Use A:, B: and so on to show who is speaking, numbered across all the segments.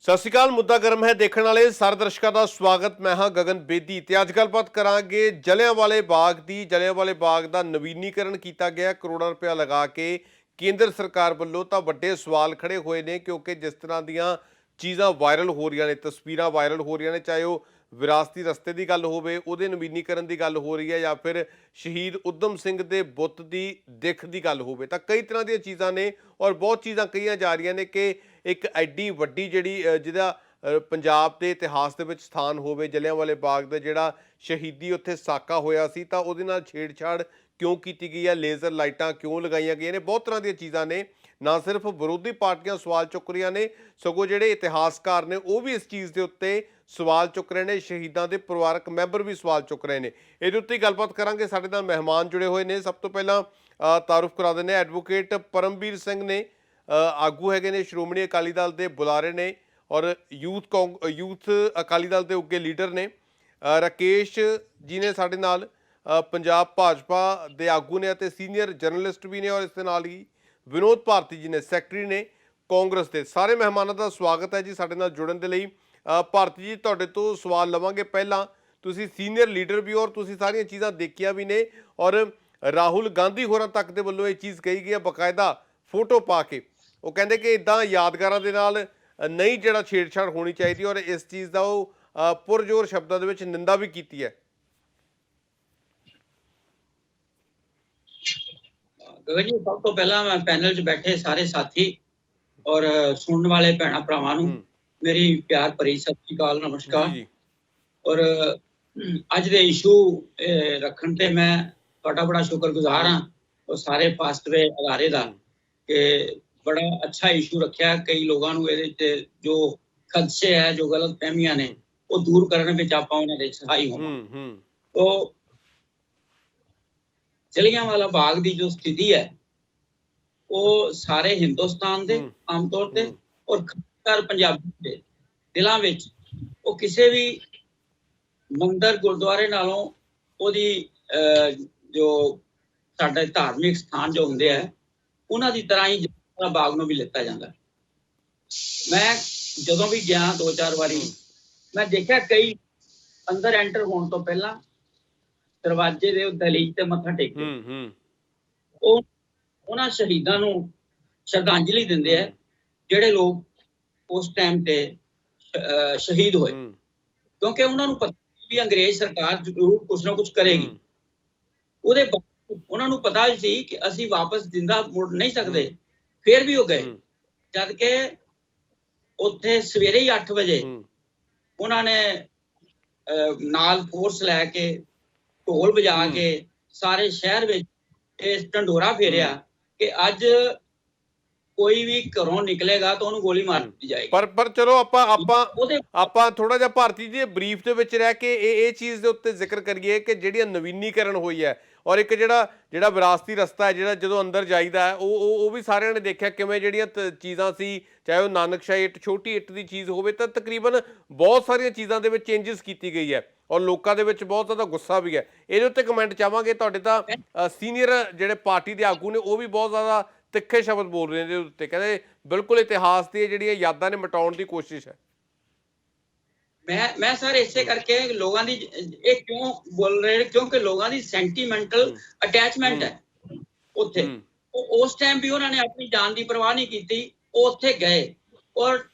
A: ਸਤਿ ਸ਼੍ਰੀ ਅਕਾਲ। ਮੁੱਦਾ ਗਰਮ ਹੈ ਦੇਖਣ ਵਾਲੇ ਸਾਰੇ ਦਰਸ਼ਕਾਂ ਦਾ ਸਵਾਗਤ। ਮੈਂ ਹਾਂ ਗਗਨ ਬੇਦੀ ਤੇ ਅੱਜ ਗੱਲਬਾਤ ਕਰਾਂਗੇ ਜਲਿਆਂਵਾਲੇ ਬਾਗ ਦੀ। ਜਲਿਆਂਵਾਲੇ ਬਾਗ ਦਾ ਨਵੀਨੀਕਰਨ ਕੀਤਾ ਗਿਆ ਕਰੋੜਾਂ ਰੁਪਇਆ ਲਗਾ ਕੇ ਕੇਂਦਰ ਸਰਕਾਰ ਵੱਲੋਂ। ਤਾਂ ਵੱਡੇ ਸਵਾਲ ਖੜੇ ਹੋਏ ਨੇ ਕਿਉਂਕਿ ਜਿਸ ਤਰ੍ਹਾਂ ਦੀਆਂ ਚੀਜ਼ਾਂ ਵਾਇਰਲ ਹੋ ਰਹੀਆਂ ਨੇ, ਤਸਵੀਰਾਂ ਵਾਇਰਲ ਹੋ ਰਹੀਆਂ ਨੇ, ਚਾਹੇ ਉਹ ਵਿਰਾਸਤੀ ਰਸਤੇ ਦੀ ਗੱਲ ਹੋਵੇ, ਉਹਦੇ ਨਵੀਨੀਕਰਨ ਦੀ ਗੱਲ ਹੋ ਰਹੀ ਹੈ, ਜਾਂ ਫਿਰ ਸ਼ਹੀਦ ਊਧਮ ਸਿੰਘ ਦੇ ਬੁੱਤ ਦੀ ਦਿੱਖ ਦੀ ਗੱਲ ਹੋਵੇ, ਤਾਂ ਕਈ ਤਰ੍ਹਾਂ ਦੀਆਂ ਚੀਜ਼ਾਂ ਨੇ ਔਰ ਬਹੁਤ ਚੀਜ਼ਾਂ ਕਹੀਆਂ ਜਾ ਰਹੀਆਂ ਨੇ ਕਿ ਇੱਕ ਐਡੀ ਵੱਡੀ ਜਿਹੜੀ ਜਿਹਦਾ ਪੰਜਾਬ ਦੇ ਇਤਿਹਾਸ ਦੇ ਵਿੱਚ ਸਥਾਨ ਹੋਵੇ, ਜਲਿਆਂਵਾਲੇ ਬਾਗ ਦਾ ਜਿਹੜਾ ਸ਼ਹੀਦੀ ਉੱਥੇ ਸਾਕਾ ਹੋਇਆ ਸੀ, ਤਾਂ ਉਹਦੇ ਨਾਲ ਛੇੜਛਾੜ ਕਿਉਂ ਕੀਤੀ ਗਈ ਹੈ, ਲੇਜ਼ਰ ਲਾਈਟਾਂ ਕਿਉਂ ਲਗਾਈਆਂ ਗਈਆਂ ਨੇ, ਬਹੁਤ ਤਰ੍ਹਾਂ ਦੀਆਂ ਚੀਜ਼ਾਂ ਨੇ। ਨਾ ਸਿਰਫ ਵਿਰੋਧੀ ਪਾਰਟੀਆਂ ਸਵਾਲ ਚੁੱਕ ਰਹੀਆਂ ਨੇ, ਸਗੋਂ ਜਿਹੜੇ ਇਤਿਹਾਸਕਾਰ ਨੇ ਉਹ ਵੀ ਇਸ ਚੀਜ਼ ਦੇ ਉੱਤੇ ਸਵਾਲ ਚੁੱਕ ਰਹੇ ਨੇ, ਸ਼ਹੀਦਾਂ ਦੇ ਪਰਿਵਾਰਕ ਮੈਂਬਰ ਵੀ ਸਵਾਲ ਚੁੱਕ ਰਹੇ ਨੇ। ਇਹਦੇ ਉੱਤੇ ਗੱਲਬਾਤ ਕਰਾਂਗੇ। ਸਾਡੇ ਨਾਲ ਮਹਿਮਾਨ ਜੁੜੇ ਹੋਏ ਨੇ। ਸਭ ਤੋਂ ਪਹਿਲਾਂ ਤਾਰੁਫ ਕਰਾ ਦਿੰਦੇ ਹਾਂ, ਐਡਵੋਕੇਟ ਪਰਮਵੀਰ ਸਿੰਘ ਨੇ, ਆਗੂ ਹੈਗੇ ਨੇ, ਸ਼੍ਰੋਮਣੀ ਅਕਾਲੀ ਦਲ ਦੇ ਬੁਲਾਰੇ ਨੇ ਔਰ ਯੂਥ ਅਕਾਲੀ ਦਲ ਦੇ ਉੱਗੇ ਲੀਡਰ ਨੇ। ਰਾਕੇਸ਼ ਜੀ ਨੇ ਸਾਡੇ ਨਾਲ, ਪੰਜਾਬ ਭਾਜਪਾ ਦੇ ਆਗੂ ਨੇ ਅਤੇ ਸੀਨੀਅਰ ਜਰਨਲਿਸਟ ਵੀ ਨੇ, ਔਰ ਇਸ ਦੇ ਨਾਲ ਹੀ ਵਿਨੋਦ ਭਾਰਤੀ ਜੀ ਨੇ, ਸੈਕਟਰੀ ਨੇ ਕਾਂਗਰਸ ਦੇ। ਸਾਰੇ ਮਹਿਮਾਨਾਂ ਦਾ ਸਵਾਗਤ ਹੈ ਜੀ ਸਾਡੇ ਨਾਲ ਜੁੜਨ ਦੇ ਲਈ। ਭਾਰਤੀ ਜੀ, ਤੁਹਾਡੇ ਤੋਂ ਸਵਾਲ ਲਵਾਂਗੇ। ਪਹਿਲਾਂ ਤੁਸੀਂ ਸੀਨੀਅਰ ਲੀਡਰ ਵੀ ਹੋ ਔਰ ਤੁਸੀਂ ਸਾਰੀਆਂ ਚੀਜ਼ਾਂ ਦੇਖੀਆਂ ਵੀ ਨੇ, ਔਰ ਰਾਹੁਲ ਗਾਂਧੀ ਹੋਰਾਂ ਤੱਕ ਦੇ ਵੱਲੋਂ ਇਹ ਚੀਜ਼ ਕਹੀ ਗਈ ਹੈ ਬਕਾਇਦਾ ਫੋਟੋ ਪਾ ਕੇ। ਉਹ ਕਹਿੰਦੇ ਕਿ ਇੱਦਾਂ ਯਾਦਗਾਰਾਂ ਦੇ ਨਾਲ ਨਹੀਂ ਜਿਹੜਾ ਛੇੜਛਾੜ ਹੋਣੀ ਚਾਹੀਦੀ, ਔਰ ਇਸ ਚੀਜ਼ ਦਾ ਉਹ ਪੁਰਜ਼ੋਰ ਸ਼ਬਦਾਂ ਦੇ ਵਿੱਚ ਨਿੰਦਾ ਵੀ ਕੀਤੀ ਹੈ।
B: ਗਗਨ ਜੀ, ਸਭ ਤੋਂ ਪਹਿਲਾਂ ਮੈਂ ਪੈਨਲ 'ਚ ਬੈਠੇ ਸਾਰੇ ਸਾਥੀ ਔਰ ਸੁਣਨ ਵਾਲੇ ਭੈਣਾਂ ਭਰਾਵਾਂ ਨੂੰ ਮੇਰੀ ਪਿਆਰ ਭਰੀ ਸਤਿ ਸ਼੍ਰੀ ਅਕਾਲ, ਨਮਸਕਾਰ। ਔਰ ਅੱਜ ਦੇ ਇਸ਼ੂ ਰੱਖਣ ਤੇ ਮੈਂ ਤੁਹਾਡਾ ਬੜਾ ਸ਼ੁਕਰਗੁਜ਼ਾਰ ਹਾਂ, ਉਹ ਸਾਰੇ ਫਾਸਟਵੇ ਅਦਾਰੇ ਦਾ, ਕਿ ਬੜਾ ਅੱਛਾ ਇਸ਼ੂ ਰੱਖਿਆ। ਕਈ ਲੋਕਾਂ ਨੂੰ ਇਹਦੇ 'ਚ ਜੋ ਖਦਸ਼ੇ ਹੈ, ਜੋ ਗਲਤ ਫਹਿਮੀਆਂ ਨੇ, ਉਹ ਦੂਰ ਕਰਨ ਵਿੱਚ ਆਪਾਂ ਉਹਨਾਂ ਦੇ ਸਹਾਈ ਹੋਵਾਂ। ਉਹ ਜਲਿਆਂਵਾਲਾ ਬਾਗ ਦੀ ਜੋ ਸਥਿਤੀ ਹੈ, ਉਹ ਸਾਰੇ ਹਿੰਦੁਸਤਾਨ ਦੇ ਆਮ ਤੌਰ ਤੇ ਔਰ ਖਾਸਕਰ ਪੰਜਾਬੀ ਦੇ ਦਿਲਾਂ ਵਿੱਚ, ਉਹ ਕਿਸੇ ਵੀ ਮੰਦਿਰ ਗੁਰਦੁਆਰੇ ਨਾਲੋਂ ਉਹਦੀ ਜੋ ਸਾਡੇ ਧਾਰਮਿਕ ਸਥਾਨ ਜੋ ਹੁੰਦੇ ਆ, ਉਹਨਾਂ ਦੀ ਤਰ੍ਹਾਂ ਹੀ ਜਲਿਆਂਵਾਲਾ ਬਾਗ ਨੂੰ ਵੀ ਲਿੱਤਾ ਜਾਂਦਾ। ਮੈਂ ਜਦੋਂ ਵੀ ਗਿਆ 2-4 ਵਾਰੀ, ਮੈਂ ਦੇਖਿਆ ਕਈ ਅੰਦਰ ਐਂਟਰ ਹੋਣ ਤੋਂ ਪਹਿਲਾਂ ਦਰਵਾਜ਼ੇ ਦੇ ਦਹਲੀਜ਼ ਤੇ ਮੱਥਾ ਟੇਕਦੇ, ਉਹ ਉਹਨਾਂ ਸ਼ਹੀਦਾਂ ਨੂੰ ਸ਼ਰਧਾਂਜਲੀ ਦਿੰਦੇ ਆ ਜਿਹੜੇ ਲੋਕ ਉਸ ਟਾਈਮ ਤੇ ਸ਼ਹੀਦ ਹੋਏ, ਕਿਉਂਕਿ ਉਹਨਾਂ ਨੂੰ ਪਤਾ ਵੀ ਅੰਗਰੇਜ਼ ਸਰਕਾਰ ਜ਼ਰੂਰ ਕੁਛ ਨਾ ਕੁਛ ਕਰੇਗੀ। ਉਹਦੇ ਬਾਅਦ ਉਹਨਾਂ ਨੂੰ ਪਤਾ ਸੀ ਕਿ ਅਸੀਂ ਵਾਪਸ ਜਿੰਦਾ ਮੁੜ ਨਹੀਂ ਸਕਦੇ, ਫਿਰ ਵੀ ਉਹ ਗਏ। ਜਦ ਕਿ ਉੱਥੇ ਸਵੇਰੇ ਹੀ 8 ਵਜੇ ਉਹਨਾਂ ਨੇ ਨਾਲ ਫੋਰਸ ਲੈ ਕੇ, ਢੋਲ ਵਜਾ ਕੇ ਸਾਰੇ ਸ਼ਹਿਰ ਵਿੱਚ ਇਹ ਢੰਡੋਰਾ ਫੇਰਿਆ ਕਿ ਅੱਜ ਕੋਈ ਵੀ ਘਰੋਂ ਨਿਕਲੇਗਾ ਤਾਂ ਉਹਨੂੰ ਗੋਲੀ ਮਾਰ ਦਿੱਤੀ ਜਾਏਗੀ। ਪਰ ਚਲੋ
A: ਆਪਾਂ ਥੋੜਾ ਜਿਹਾ ਭਾਰਤੀ ਜੀ ਬਰੀਫ ਦੇ ਵਿੱਚ ਰਹਿ ਕੇ ਇਹ ਚੀਜ਼ ਦੇ ਉੱਤੇ ਜ਼ਿਕਰ ਕਰੀਏ ਕਿ ਜਿਹੜੀ ਨਵੀਨੀਕਰਨ ਹੋਈ ਹੈ, ਔਰ ਇੱਕ ਜਿਹੜਾ ਵਿਰਾਸਤੀ ਰਸਤਾ ਹੈ, ਜਿਹੜਾ ਜਦੋਂ ਅੰਦਰ ਜਾਈਦਾ ਹੈ, ਉਹ ਵੀ ਸਾਰਿਆਂ ਨੇ ਦੇਖਿਆ ਕਿਵੇਂ ਜਿਹੜੀਆਂ ਚੀਜ਼ਾਂ ਸੀ, ਚਾਹੇ ਉਹ ਨਾਨਕਸ਼ਾਹੀ ਇੱਟ, ਛੋਟੀ ਇੱਟ ਦੀ ਚੀਜ਼ ਹੋਵੇ, ਤਾਂ ਤਕਰੀਬਨ ਬਹੁਤ ਸਾਰੀਆਂ ਚੀਜ਼ਾਂ ਦੇ ਵਿੱਚ ਚੇਂਜਸ ਕੀਤੀ ਗਈ ਹੈ ਔਰ ਲੋਕਾਂ ਦੇ ਵਿੱਚ ਬਹੁਤ ਜ਼ਿਆਦਾ ਗੁੱਸਾ ਵੀ ਹੈ। ਇਹਦੇ ਉੱਤੇ ਕਮੈਂਟ ਚਾਹਾਂਗੇ ਤੁਹਾਡੇ। ਤਾਂ ਸੀਨੀਅਰ ਜਿਹੜੇ ਪਾਰਟੀ ਦੇ ਆਗੂ ਨੇ ਉਹ ਵੀ ਬਹੁਤ ਜ਼ਿਆਦਾ ਤਿੱਖੇ ਸ਼ਬਦ ਬੋਲ ਰਹੇ ਨੇ ਇਹਦੇ ਉੱਤੇ, ਕਹਿੰਦੇ ਬਿਲਕੁਲ ਇਤਿਹਾਸ ਦੀਆਂ ਜਿਹੜੀਆਂ ਯਾਦਾਂ ਨੇ ਮਿਟਾਉਣ ਦੀ ਕੋਸ਼ਿਸ਼ ਹੈ।
B: ਮੈਂ ਸਰ ਇਸੇ ਕਰਕੇ ਲੋਕਾਂ ਦੀ ਇਹ ਕਿਉਂ ਬੋਲ ਰਹੇ, ਕਿਉਂਕਿ ਲੋਕਾਂ ਦੀ ਸੈਂਟੀਮੈਂਟਲ ਅਟੈਚਮੈਂਟ ਹੈ ਉੱਥੇ। ਉਸ ਟਾਈਮ ਵੀ ਉਹਨਾਂ ਨੇ ਆਪਣੀ ਜਾਨ ਦੀ ਪਰਵਾਹ ਨਹੀਂ ਕੀਤੀ, ਉਹ ਉੱਥੇ ਗਏ ਔਰ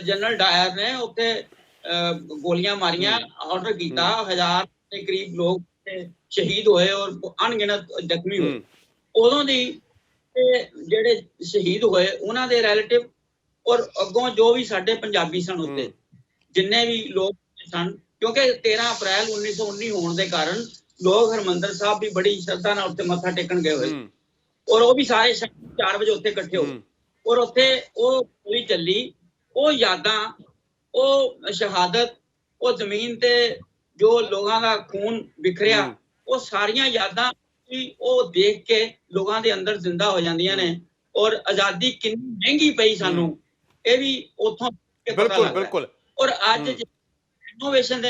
B: ਜਨਰਲ ਡਾਇਰ ਨੇ ਉੱਥੇ ਗੋਲੀਆਂ ਮਾਰੀਆਂ, ਆਰਡਰ ਕੀਤਾ, 1000 ਦੇ ਕਰੀਬ ਲੋਕ ਸ਼ਹੀਦ ਹੋਏ ਔਰ ਅਣਗਿਣਤ ਜ਼ਖਮੀ ਹੋਏ। ਉਦੋਂ ਦੀ ਜਿਹੜੇ ਸ਼ਹੀਦ ਹੋਏ ਉਹਨਾਂ ਦੇ ਰਿਲੇਟਿਵ ਔਰ ਅੱਗੋਂ ਜੋ ਵੀ ਸਾਡੇ ਪੰਜਾਬੀ ਸਨ ਉੱਤੇ ਜਿੰਨੇ ਵੀ ਲੋਕ ਸਨ, ਕਿਉਂਕਿ 13 ਅਪ੍ਰੈਲ 1919 ਹੋਣ ਦੇ ਕਾਰਨ ਲੋਕ ਹਰਿਮੰਦਰ ਸਾਹਿਬ ਵੀ ਬੜੀ ਸ਼ਰਧਾ ਨਾਲ ਉੱਤੇ ਮੱਥਾ ਟੇਕਣ ਗਏ ਹੋਏ ਔਰ ਉਹ ਵੀ ਸਾਰੇ 4 ਵਜੇ ਉੱਥੇ ਇਕੱਠੇ ਹੋਏ ਔਰ ਉੱਥੇ ਉਹ ਗੋਲੀ ਚੱਲੀ। ਉਹ ਯਾਦਾਂ, ਉਹ ਸ਼ਹਾਦਤ, ਉਹ ਜ਼ਮੀਨ ਤੇ ਜੋ ਲੋਕਾਂ ਦਾ ਖੂਨ ਬਿਖਰਿਆ, ਉਹ ਸਾਰੀਆਂ ਯਾਦਾਂ ਵੀ ਉਹ ਦੇਖ ਕੇ ਲੋਕਾਂ ਦੇ ਅੰਦਰ ਜ਼ਿੰਦਾ ਹੋ ਜਾਂਦੀਆਂ ਨੇ। ਔਰ ਆਜ਼ਾਦੀ ਕਿੰਨੀ ਮਹਿੰਗੀ ਪਈ ਸਾਨੂੰ, ਇਹ ਵੀ ਉੱਥੋਂ ਪਤਾ ਲੱਗਦਾ। ਔਰ ਅੱਜ ਰੈਨੋਵੇਸ਼ਨ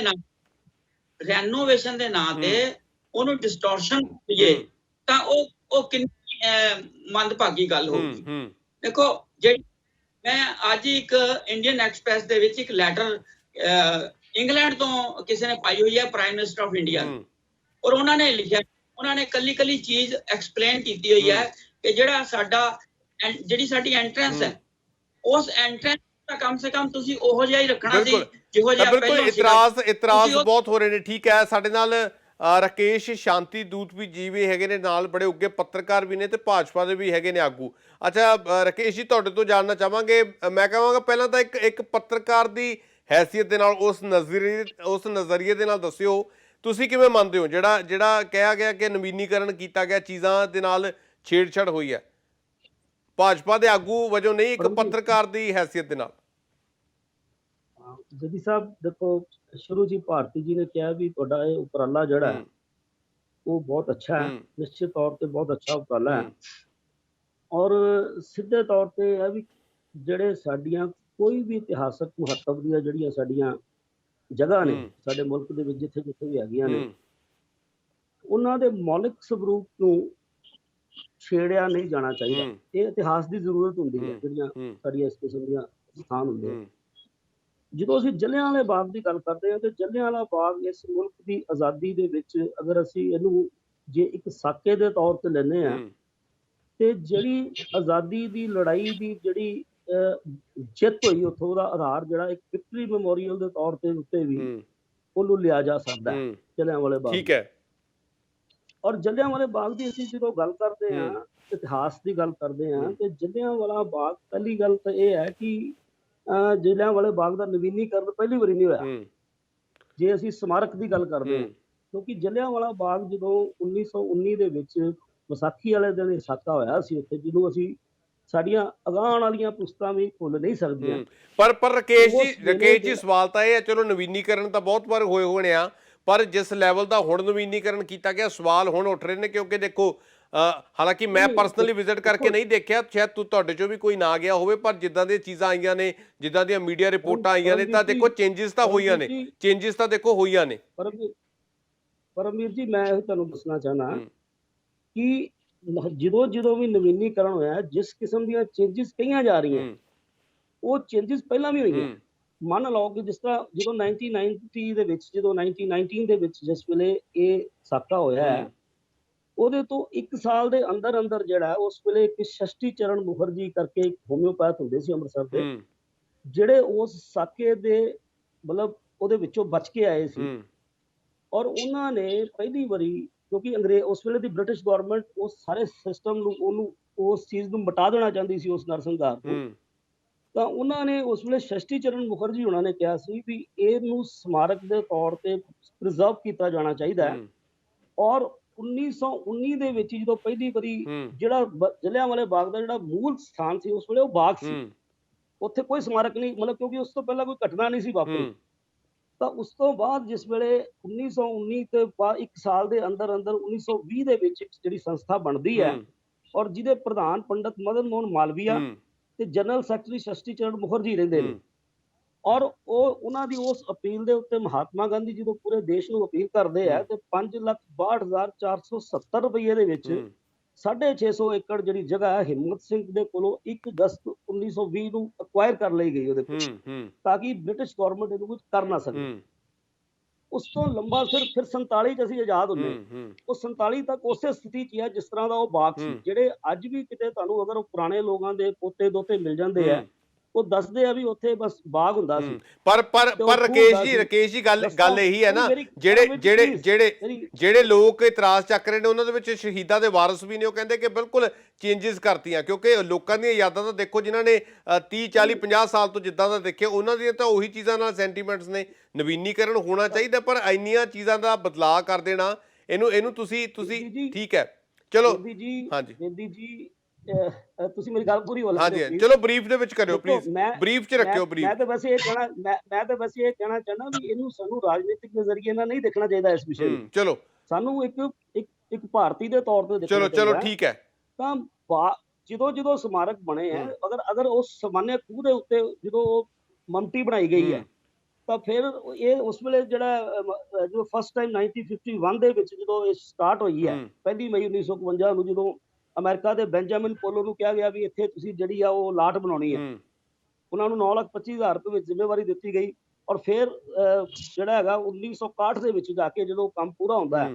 B: ਦੇ ਨਾਂ ਤੇ ਉਹਨੂੰ ਡਿਸਟੋਰਸ਼ਨ ਕਰੀਏ ਤਾਂ ਉਹ ਕਿੰਨੀ ਮੰਦਭਾਗੀ ਗੱਲ ਹੋਊਗੀ। ਦੇਖੋ, ਜਿਹੜੀ ਮੈਂ ਅੱਜ ਇੱਕ ਇੰਡੀਅਨ ਐਕਸਪ੍ਰੈਸ ਦੇ ਵਿੱਚ ਇੱਕ ਲੈਟਰ ਇੰਗਲੈਂਡ ਤੋਂ ਕਿਸੇ ਨੇ ਪਾਈ ਹੋਈ ਹੈ, ਪ੍ਰਾਈਮ ਮਿਨਿਸਟਰ ਆਫ ਇੰਡੀਆ, ਔਰ ਉਹਨਾਂ ਨੇ ਲਿਖਿਆ, ਉਹਨਾਂ ਨੇ ਕੱਲੀ ਕੱਲੀ ਚੀਜ਼ ਐਕਸਪਲੇਨ ਕੀਤੀ ਹੋਈ ਹੈ ਕਿ ਜਿਹੜਾ ਜਿਹੜੀ ਸਾਡੀ ਐਂਟਰੈਂਸ ਹੈ, ਉਸ ਐਂਟਰੈਂਸ ਦਾ ਕਮ ਸੇ ਕਮ ਤੁਸੀਂ ਉਹੋ ਜਿਹਾ ਹੀ ਰੱਖਣਾ ਸੀ ਜਿਹੋ ਜਿਹਾ
A: ਬਿਲਕੁਲ
B: ਪਹਿਲਾਂ
A: ਇਤਰਾਜ਼ ਬਹੁਤ ਹੋ ਰਹੇ ਨੇ। ਠੀਕ ਹੈ, ਸਾਡੇ ਨਾਲ ਰਾਕੇਸ਼ ਸ਼ਾਂਤੀ ਦੂਤ ਵੀ ਜੀ ਵੀ ਹੈਗੇ ਨੇ, ਨਾਲ ਬੜੇ ਉੱਗੇ ਪੱਤਰਕਾਰ ਵੀ ਨੇ ਤੇ ਭਾਜਪਾ ਦੇ ਵੀ ਹੈਗੇ ਨੇ ਆਗੂ। ਅੱਛਾ ਰਾਕੇਸ਼ ਜੀ, ਤੁਹਾਡੇ ਤੋਂ ਜਾਣਨਾ ਚਾਹਾਂਗੇ, ਮੈਂ ਕਹਾਂਗਾ ਪਹਿਲਾਂ ਤਾਂ ਇੱਕ ਪੱਤਰਕਾਰ ਦੀ ਹੈਸੀਅਤ ਦੇ ਨਾਲ ਉਸ ਨਜ਼ਰੀਏ ਦੇ ਨਾਲ ਦੱਸਿਓ, ਤੁਸੀਂ ਕਿਵੇਂ ਮੰਨਦੇ ਹੋ ਜਿਹੜਾ ਕਿਹਾ ਗਿਆ ਕਿ ਨਵੀਨੀਕਰਨ ਕੀਤਾ ਗਿਆ, ਚੀਜ਼ਾਂ ਦੇ ਨਾਲ ਛੇੜਛਾੜ ਹੋਈ ਹੈ, ਭਾਜਪਾ ਦੇ ਆਗੂ ਵਜੋਂ ਨਹੀਂ, ਇੱਕ ਪੱਤਰਕਾਰ ਦੀ ਹੈਸੀਅਤ ਦੇ ਨਾਲ?
C: ਜੱਦੀ ਸਾਹਿਬ ਦੇਖੋ, ਸ਼ੁਰੂ ਜੀ ਭਾਰਤੀ ਜੀ ਨੇ ਕਿਹਾ ਵੀ ਤੁਹਾਡਾ ਇਹ ਉਪਰਾਲਾ ਜਿਹੜਾ ਹੈ ਉਹ ਬਹੁਤ ਅੱਛਾ ਹੈ, ਨਿਸ਼ਚਿਤ ਤੌਰ ਤੇ ਬਹੁਤ ਅੱਛਾ ਉਪਰਾਲਾ ਹੈ। ਔਰ ਸਿੱਧੇ ਤੌਰ ਤੇ ਇਹ ਵੀ ਜਿਹੜੇ ਸਾਡੀਆਂ ਕੋਈ ਵੀ ਇਤਿਹਾਸਕ ਮਹੱਤਵ ਦੀਆਂ ਜਿਹੜੀਆਂ ਸਾਡੀਆਂ ਜਗ੍ਹਾ ਨੇ ਸਾਡੇ ਮੁਲਕ ਦੇ ਵਿੱਚ ਜਿੱਥੇ ਜਿੱਥੇ ਵੀ ਹੈਗੀਆਂ ਨੇ, ਉਹਨਾਂ ਦੇ ਮੌਲਿਕ ਸਰੂਪ ਨੂੰ ਛੇੜਿਆ ਨਹੀਂ ਜਾਣਾ ਚਾਹੀਦਾ। ਇਹ ਇਤਿਹਾਸ ਦੀ ਜ਼ਰੂਰਤ ਹੁੰਦੀ ਹੈ, ਜਿਹੜੀਆਂ ਸਾਡੀਆਂ ਇਸ ਕਿਸਮ ਦੀਆਂ ਸਥਾਨ ਹੁੰਦੇ ਆ। ਜਦੋਂ ਅਸੀਂ ਜਲਿਆਂਵਾਲੇ ਬਾਗ ਦੀ ਗੱਲ ਕਰਦੇ ਹਾਂ ਤੇ ਜਲਿਆਂਵਾਲਾ ਬਾਗ ਇਸ ਮੁਲਕ ਦੀ ਆਜ਼ਾਦੀ ਦੇ ਵਿੱਚ, ਅਗਰ ਅਸੀਂ ਇਹਨੂੰ ਜੇ ਇੱਕ ਸਾਕੇ ਦੇ ਤੌਰ ਤੇ ਲੈਂਦੇ ਹਾਂ, ਤੇ ਜਿਹੜੀ ਆਜ਼ਾਦੀ ਦੀ ਲੜਾਈ ਦੀ ਜਿਹੜੀ ਜਿੱਤ ਹੋਈ, ਉੱਥੋਂ ਦਾ ਆਧਾਰ ਜਿਹੜਾ ਇੱਕ ਵਿਕਟਰੀ ਮੈਮੋਰੀਅਲ ਦੇ ਤੌਰ ਤੇ ਉੱਤੇ ਵੀ ਉਹਨੂੰ ਲਿਆ ਜਾ ਸਕਦਾ ਹੈ, ਜਲਿਆਂਵਾਲੇ ਬਾਗ।
A: ਠੀਕ ਹੈ।
C: ਔਰ ਜਲਿਆਂਵਾਲੇ ਬਾਗ ਦੀ ਅਸੀਂ ਜਦੋਂ ਗੱਲ ਕਰਦੇ ਹਾਂ, ਇਤਿਹਾਸ ਦੀ ਗੱਲ ਕਰਦੇ ਹਾਂ, ਤੇ ਜਲਿਆਂਵਾਲਾ ਬਾਗ, ਪਹਿਲੀ ਗੱਲ ਤਾਂ ਇਹ ਹੈ ਕਿ ਜਲਿਆਂਵਾਲੇ ਬਾਗ ਦਾ ਨਵੀਨੀਕਰਨ ਪਹਿਲੀ ਵਾਰੀ ਨਹੀਂ ਹੋਇਆ, ਜੇ ਅਸੀਂ ਸਮਾਰਕ ਦੀ ਗੱਲ ਕਰਦੇ ਹਾਂ। ਕਿਉਂਕਿ ਜਲਿਆਂਵਾਲਾ ਬਾਗ ਜਦੋਂ 1919 ਦੇ ਵਿੱਚ ਵਿਸਾਖੀ ਵਾਲੇ ਦਿਨ ਸਾਕਾ ਹੋਇਆ ਸੀ ਉੱਥੇ, ਜਿਹਨੂੰ ਅਸੀਂ ਸਾਡੀਆਂ ਅਗਾਂਹ ਵਾਲੀਆਂ ਪੁਸਤਾਂ ਵੀ ਭੁੱਲ ਨਹੀਂ ਸਕਦੀਆਂ।
A: ਪਰ ਰਾਕੇਸ਼ ਜੀ ਸਵਾਲ ਤਾਂ ਇਹ ਹੈ, ਚਲੋ ਨਵੀਨੀਕਰਨ ਤਾਂ ਬਹੁਤ ਵਾਰ ਹੋਣੇ ਆ, ਪਰ ਜਿਸ ਲੈਵਲ ਦਾ ਹੁਣ ਨਵੀਨੀਕਰਨ ਕੀਤਾ ਗਿਆ, ਸਵਾਲ ਹੁਣ ਉੱਠ ਰਹੇ ਨੇ। ਕਿਉਂਕਿ ਦੇਖੋ, ਹਾਲਾਂਕਿ ਮੈਂ ਪਰਸਨਲੀ ਵਿਜ਼ਿਟ ਕਰਕੇ ਨਹੀਂ ਦੇਖਿਆ, ਸ਼ਾਇਦ ਤੁਹਾਡੇ ਚੋਂ ਵੀ ਕੋਈ ਨਾ ਗਿਆ ਹੋਵੇ, ਪਰ ਜਿੱਦਾਂ ਦੀਆਂ ਚੀਜ਼ਾਂ ਆਈਆਂ ਨੇ, ਜਿੱਦਾਂ ਦੀਆਂ ਮੀਡੀਆ ਰਿਪੋਰਟਾਂ ਆਈਆਂ ਨੇ, ਤਾਂ ਦੇਖੋ ਚੇਂਜਿਸ ਤਾਂ ਹੋਈਆਂ ਨੇ, ਚੇਂਜਿਸ ਤਾਂ ਦੇਖੋ ਹੋਈਆਂ ਨੇ।
C: ਪਰਮਵੀਰ ਜੀ, ਮੈਂ ਇਹ ਤੁਹਾਨੂੰ ਦੱਸਣਾ ਚਾਹਨਾ ਕਿ ਜਦੋਂ ਵੀ ਨਵੀਨੀਕਰਨ ਹੋਇਆ, ਜਿਸ ਕਿਸਮ ਦੀਆਂ ਚੇਂਜਿਸ ਕਹੀਆਂ ਜਾ ਰਹੀਆਂ, ਉਹ ਚੇਂਜਿਸ ਪਹਿਲਾਂ ਵੀ ਹੋਈਆਂ। ਮੰਨ ਲਓ ਕਿ ਜਿਸ ਤਰ੍ਹਾਂ ਜਦੋਂ 1990 ਦੇ ਵਿੱਚ, ਜਦੋਂ 1919 ਦੇ ਵਿੱਚ ਜਿਸ ਵੇਲੇ ਇਹ ਸਾਕਾ ਹੋਇਆ, ਉਹਦੇ ਤੋਂ 1 ਸਾਲ ਦੇ ਅੰਦਰ ਅੰਦਰ ਜਿਹੜਾ ਉਸ ਵੇਲੇ ਇੱਕ ਸ਼ਸ਼ਟੀ ਚਰਨ ਮੁਖਰਜੀ ਕਰਕੇ ਇੱਕ ਹੋਮਿਓਪੈਥ ਹੁੰਦੇ ਸੀ ਅੰਮ੍ਰਿਤਸਰ ਦੇ, ਜਿਹੜੇ ਉਸ ਸਾਕੇ ਦੇ ਮਤਲਬ ਉਹਦੇ ਵਿੱਚੋਂ ਬਚ ਕੇ ਆਏ ਸੀ। ਔਰ ਉਹਨਾਂ ਨੇ ਪਹਿਲੀ ਵਾਰੀ, ਕਿਉਂਕਿ ਉਸ ਵੇਲੇ ਦੀ ਬ੍ਰਿਟਿਸ਼ ਗਵਰਨਮੈਂਟ ਉਸ ਸਾਰੇ ਸਿਸਟਮ ਨੂੰ, ਉਹਨੂੰ ਉਸ ਚੀਜ਼ ਨੂੰ ਮਿਟਾ ਦੇਣਾ ਚਾਹੁੰਦੀ ਸੀ, ਉਸ ਨਰਸੰਹਾਰ ਨੂੰ। ਤਾਂ ਉਹਨਾਂ ਨੇ ਉਸ ਵੇਲੇ ਸ਼ਸ਼ਟੀ ਚਰਨ ਮੁਖਰਜੀ ਉਹਨਾਂ ਨੇ ਕਿਹਾ ਸੀ ਵੀ ਇਹਨੂੰ ਸਮਾਰਕ ਦੇ ਤੌਰ ਤੇ ਪ੍ਰੀਜ਼ਰਵ ਕੀਤਾ ਜਾਣਾ ਚਾਹੀਦਾ ਹੈ। ਔਰ 1919 ਦੇ ਵਿੱਚ ਜਦੋਂ ਪਹਿਲੀ ਵਾਰੀ ਜਿਹੜਾ ਜਲਿਆਂਵਾਲੇ ਬਾਗ ਦਾ ਜਿਹੜਾ ਮੂਲ ਸਥਾਨ ਸੀ, ਉਸ ਵੇਲੇ ਉਹ ਬਾਗ ਸੀ, ਉੱਥੇ ਕੋਈ ਸਮਾਰਕ ਨਹੀਂ, ਮਤਲਬ ਕਿਉਂਕਿ ਉਸ ਤੋਂ ਪਹਿਲਾਂ ਕੋਈ ਘਟਨਾ ਨਹੀਂ ਸੀ ਵਾਪਰੀ। ਤਾਂ ਉਸ ਤੋਂ ਬਾਅਦ ਜਿਸ ਵੇਲੇ 1919 ਤੇ 1 ਸਾਲ ਦੇ ਅੰਦਰ ਅੰਦਰ 1920 ਦੇ ਵਿੱਚ ਜਿਹੜੀ ਸੰਸਥਾ ਬਣਦੀ ਹੈ, ਔਰ ਜਿਹਦੇ ਪ੍ਰਧਾਨ ਪੰਡਤ ਮਦਨ ਮੋਹਨ ਮਾਲਵੀਆ ਤੇ ਜਨਰਲ ਸੈਕਟਰੀ ਸ਼ਸ਼ਟੀ ਚਰਨ ਮੁਖਰਜੀ ਰਹਿੰਦੇ ਨੇ। ਔਰ ਉਹਨਾਂ ਦੀ ਉਸ ਅਪੀਲ ਦੇ ਉੱਤੇ ਮਹਾਤਮਾ ਗਾਂਧੀ ਜਦੋਂ ਪੂਰੇ ਦੇਸ਼ ਨੂੰ ਅਪੀਲ ਕਰਦੇ ਆ, ਤੇ 5,62,470 ਰੁਪਏ ਦੇ ਵਿੱਚ 650 ਏਕੜ ਜਿਹੜੀ ਜਗ੍ਹਾ ਹੈ ਹਿੰਮਤ ਸਿੰਘ ਦੇ ਕੋਲੋਂ 1 ਅਗਸਤ 1920 ਨੂੰ ਅਕਵਾਇਰ ਕਰ ਲਈ ਗਈ ਉਹਦੇ ਕੋਲ, ਤਾਂ ਕਿ ਬ੍ਰਿਟਿਸ਼ ਗਵਰਨਮੈਂਟ ਇਹਨੂੰ ਕੁਝ ਕਰ ਨਾ ਸਕੇ। ਉਸ ਤੋਂ ਲੰਬਾ ਫਿਰ 47 ਚ ਅਸੀਂ ਆਜ਼ਾਦ ਹੁੰਦੇ, ਉਹ 47 ਤੱਕ ਉਸੇ ਸਥਿਤੀ ਚ ਹੈ ਜਿਸ ਤਰ੍ਹਾਂ ਦਾ ਉਹ ਬਾਗ ਸੀ। ਜਿਹੜੇ ਅੱਜ ਵੀ ਕਿਤੇ ਤੁਹਾਨੂੰ ਅਗਰ ਉਹ ਪੁਰਾਣੇ ਲੋਕਾਂ ਦੇ ਪੋਤੇ ਦੋਤੇ ਮਿਲ ਜਾਂਦੇ ਆ, ਉਹ ਦੱਸਦੇ ਆ ਵੀ ਉੱਥੇ ਬਸ ਬਾਗ ਹੁੰਦਾ ਸੀ।
A: ਪਰ ਰਾਕੇਸ਼ ਜੀ ਗੱਲ ਇਹੀ ਹੈ ਨਾ, ਜਿਹੜੇ ਲੋਕ ਇਤਰਾਜ਼ ਚੱਕ ਰਹੇ ਨੇ, ਉਹਨਾਂ ਦੇ ਵਿੱਚ ਸ਼ਹੀਦਾਂ ਦੇ ਵਾਰਸ ਵੀ ਨੇ। ਉਹ ਕਹਿੰਦੇ ਕਿ ਬਿਲਕੁਲ ਚੇਂਜਿਸ ਕਰਤੀਆਂ, ਕਿਉਂਕਿ ਲੋਕਾਂ ਦੀਆਂ ਯਾਦਾਂ ਤਾਂ ਦੇਖੋ, ਜਿਨ੍ਹਾਂ ਨੇ 30 40 50 ਸਾਲ ਤੋਂ ਜਿੱਦਾਂ ਦਾ ਦੇਖਿਆ, ਉਹਨਾਂ ਦੀਆਂ ਤਾਂ ਉਹੀ ਚੀਜ਼ਾਂ ਨਾਲ ਸੈਂਟੀਮੈਂਟਸ ਨੇ। ਨਵੀਨੀਕਰਨ ਹੋਣਾ ਚਾਹੀਦਾ, ਪਰ ਇੰਨੀਆਂ ਚੀਜ਼ਾਂ ਦਾ ਬਦਲਾਅ ਕਰ ਦੇਣਾ, ਇਹਨੂੰ ਤੁਸੀਂ ਠੀਕ ਹੈ, ਚਲੋ। ਹਾਂਜੀ ਜੀ, ਤੁਸੀਂ ਮੇਰੀ ਗੱਲ ਪੂਰੀ ਹੋ ਲੈਣ ਦਿਓ। ਚਲੋ ਬਰੀਫ ਦੇ ਵਿੱਚ ਕਰਿਓ ਪਲੀਜ਼, ਬਰੀਫ ਚ ਰੱਖਿਓ ਬਰੀਫ।
C: ਮੈਂ ਤਾਂ ਬਸ ਇਹ ਕਹਿਣਾ ਚਾਹੁੰਦਾ ਵੀ ਇਹਨੂੰ ਸਾਨੂੰ ਰਾਜਨੀਤਿਕ ਨਜ਼ਰੀਏ ਨਾਲ ਨਹੀਂ ਦੇਖਣਾ ਚਾਹੀਦਾ ਇਸ ਵਿਸ਼ੇ ਨੂੰ।
A: ਚਲੋ ਸਾਨੂੰ
C: ਇੱਕ ਭਾਰਤੀ ਦੇ ਤੌਰ ਤੇ ਦੇਖਣਾ ਚਾਹੀਦਾ।
A: ਚਲੋ ਠੀਕ ਹੈ। ਤਾਂ
C: ਜਦੋਂ ਸਮਾਰਕ ਬਣੇ ਆ, ਅਗਰ ਉਸ ਸਮਾਨਿਆ ਖੂਹ ਦੇ ਉੱਤੇ ਜਦੋਂ ਉਹ ਮਮਟੀ ਬਣਾਈ ਗਈ ਹੈ, ਤਾਂ ਫਿਰ ਇਹ ਉਸ ਵੇਲੇ ਜਦੋਂ ਫਸਟ ਟਾਈਮ 1951 ਦੇ ਵਿੱਚ ਜਦੋਂ ਇਹ ਸਟਾਰਟ ਹੋਈ ਹੈ, 1 ਮਈ 1951 ਨੂੰ, ਜਦੋਂ ਅਮਰੀਕਾ ਦੇ ਬੈਂਜਾਮਿਨ ਪੋਲੋ ਨੂੰ ਕਿਹਾ ਗਿਆ ਵੀ ਇੱਥੇ ਤੁਸੀਂ ਜਿਹੜੀ ਆ ਉਹ ਲਾਟ ਬਣਾਉਣੀ ਹੈ, ਉਹਨਾਂ ਨੂੰ 9,25,000 ਰੁਪਏ ਵਿੱਚ ਜ਼ਿੰਮੇਵਾਰੀ ਦਿੱਤੀ ਗਈ ਔਰ ਫਿਰ ਜਿਹੜਾ ਹੈਗਾ 1961 ਦੇ ਵਿੱਚ ਜਾ ਕੇ ਜਦੋਂ ਕੰਮ ਪੂਰਾ ਹੁੰਦਾ ਹੈ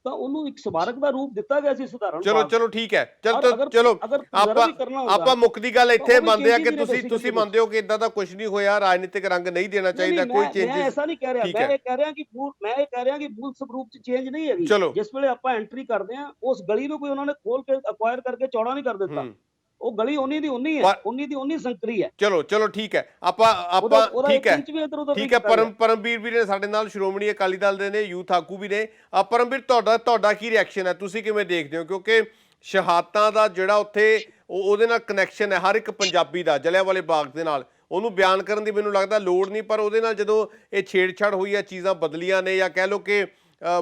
C: ਤਾਂ ਉਹਨੂੰ ਇੱਕ ਸਮਾਰਕ ਦਾ ਰੂਪ ਦਿੱਤਾ ਗਿਆ ਸੀ ਸਧਾਰਨ
A: ਚਲੋ
C: ਬਾਗ।
A: ਚਲੋ ਠੀਕ ਹੈ,
C: ਔਰ
A: ਚਲੋ ਚਲੋ
C: ਅਗਰ preserve
A: ਆਪਾਂ
C: ਵੀ ਕਰਨਾ ਹੁੰਦਾ
A: ਆਪਾਂ ਮੁੱਖ ਦੀ ਗੱਲ
C: ਤਾਂ
A: ਇੱਥੇ
C: ਉਹ ਵੀ
A: ਮੰਨਦੇ ਆ ਕਿ
C: changes ਨੇ
A: ਤੁਸੀਂ
C: basically
A: ਤੁਸੀਂ
C: ਵਿੱਚ।
A: ਮੰਨਦੇ ਹੋ ਕਿ ਇਦਾਂ ਦਾ ਕੁਝ ਨਹੀਂ ਹੋਇਆ, ਰਾਜਨੀਤਿਕ ਰੰਗ ਨਹੀਂ ਦੇਣਾ
C: ਨਹੀਂ
A: ਚਾਹੀਦਾ,
C: ਨਹੀਂ
A: ਕੋਈ
C: ਮੈਂ
A: ਚੇਂਜਸ।
C: ਐਸਾ ਨਹੀਂ ਕਹਿ ਰਿਹਾ,
A: ਠੀਕ
C: ਮੈਂ
A: ਹੈ।
C: ਇਹ ਕਹਿ ਰਿਹਾ ਕਿ ਮੈਂ ਇਹ ਕਹਿ ਰਿਹਾ ਕਿ ਮੂਲ ਸਰੂਪ ਚ ਚੇਂਜ ਨਹੀਂ ਹੈਗੀ।
A: ਚਲੋ।
C: ਜਿਸ ਵੇਲੇ ਆਪਾਂ ਐਂਟਰੀ ਕਰਦੇ ਆ ਉਸ ਗਲੀ ਨੂੰ ਕੋਈ ਉਹਨਾਂ ਨੇ ਖੋਲ ਕੇ ਅਕਵਾਇਰ ਕਰਕੇ ਚੌੜਾ ਨਹੀਂ ਕਰ ਦਿੱਤਾ, ਉਹ ਗਲੀ ਉਨੀ ਦੀ ਉਨੀ ਹੈ, ਉਨੀ ਦੀ ਉਨੀ ਸੰਕਰੀ ਹੈ।
A: ਚਲੋ ਚਲੋ ਠੀਕ ਹੈ, ਆਪਾਂ
C: ਉਹਦਾ
A: ਠੀਕ
C: ਇੱਕ
A: ਹੈ
C: ਇੰਚ ਵੀ ਇੱਧਰ ਉੱਧਰ
A: ਠੀਕ ਹੈ। ਪਰਮਵੀਰ ਵੀ ਨੇ ਸਾਡੇ ਨਾਲ, ਸ਼੍ਰੋਮਣੀ ਅਕਾਲੀ ਦਲ ਦੇ ਨੇ, ਯੂਥ ਆਗੂ ਵੀ ਨੇ। ਪਰਮਵੀਰ, ਤੁਹਾਡਾ ਕੀ ਰਿਐਕਸ਼ਨ ਹੈ, ਤੁਸੀਂ ਕਿਵੇਂ ਦੇਖਦੇ ਹੋ? ਕਿਉਂਕਿ ਸ਼ਹਾਦਤਾਂ ਦਾ ਜਿਹੜਾ ਉੱਥੇ ਉਹਦੇ ਨਾਲ ਕਨੈਕਸ਼ਨ ਹੈ ਹਰ ਇੱਕ ਪੰਜਾਬੀ ਦਾ, ਜਲਿਆਂਵਾਲੇ ਬਾਗ ਦੇ ਨਾਲ। ਉਹਨੂੰ ਬਿਆਨ ਕਰਨ ਦੀ ਮੈਨੂੰ ਲੱਗਦਾ ਲੋੜ ਨਹੀਂ, ਪਰ ਉਹਦੇ ਨਾਲ ਜਦੋਂ ਇਹ ਛੇੜਛਾੜ ਹੋਈ ਹੈ, ਚੀਜ਼ਾਂ ਬਦਲੀਆਂ ਨੇ, ਜਾਂ ਕਹਿ ਲਓ ਕਿ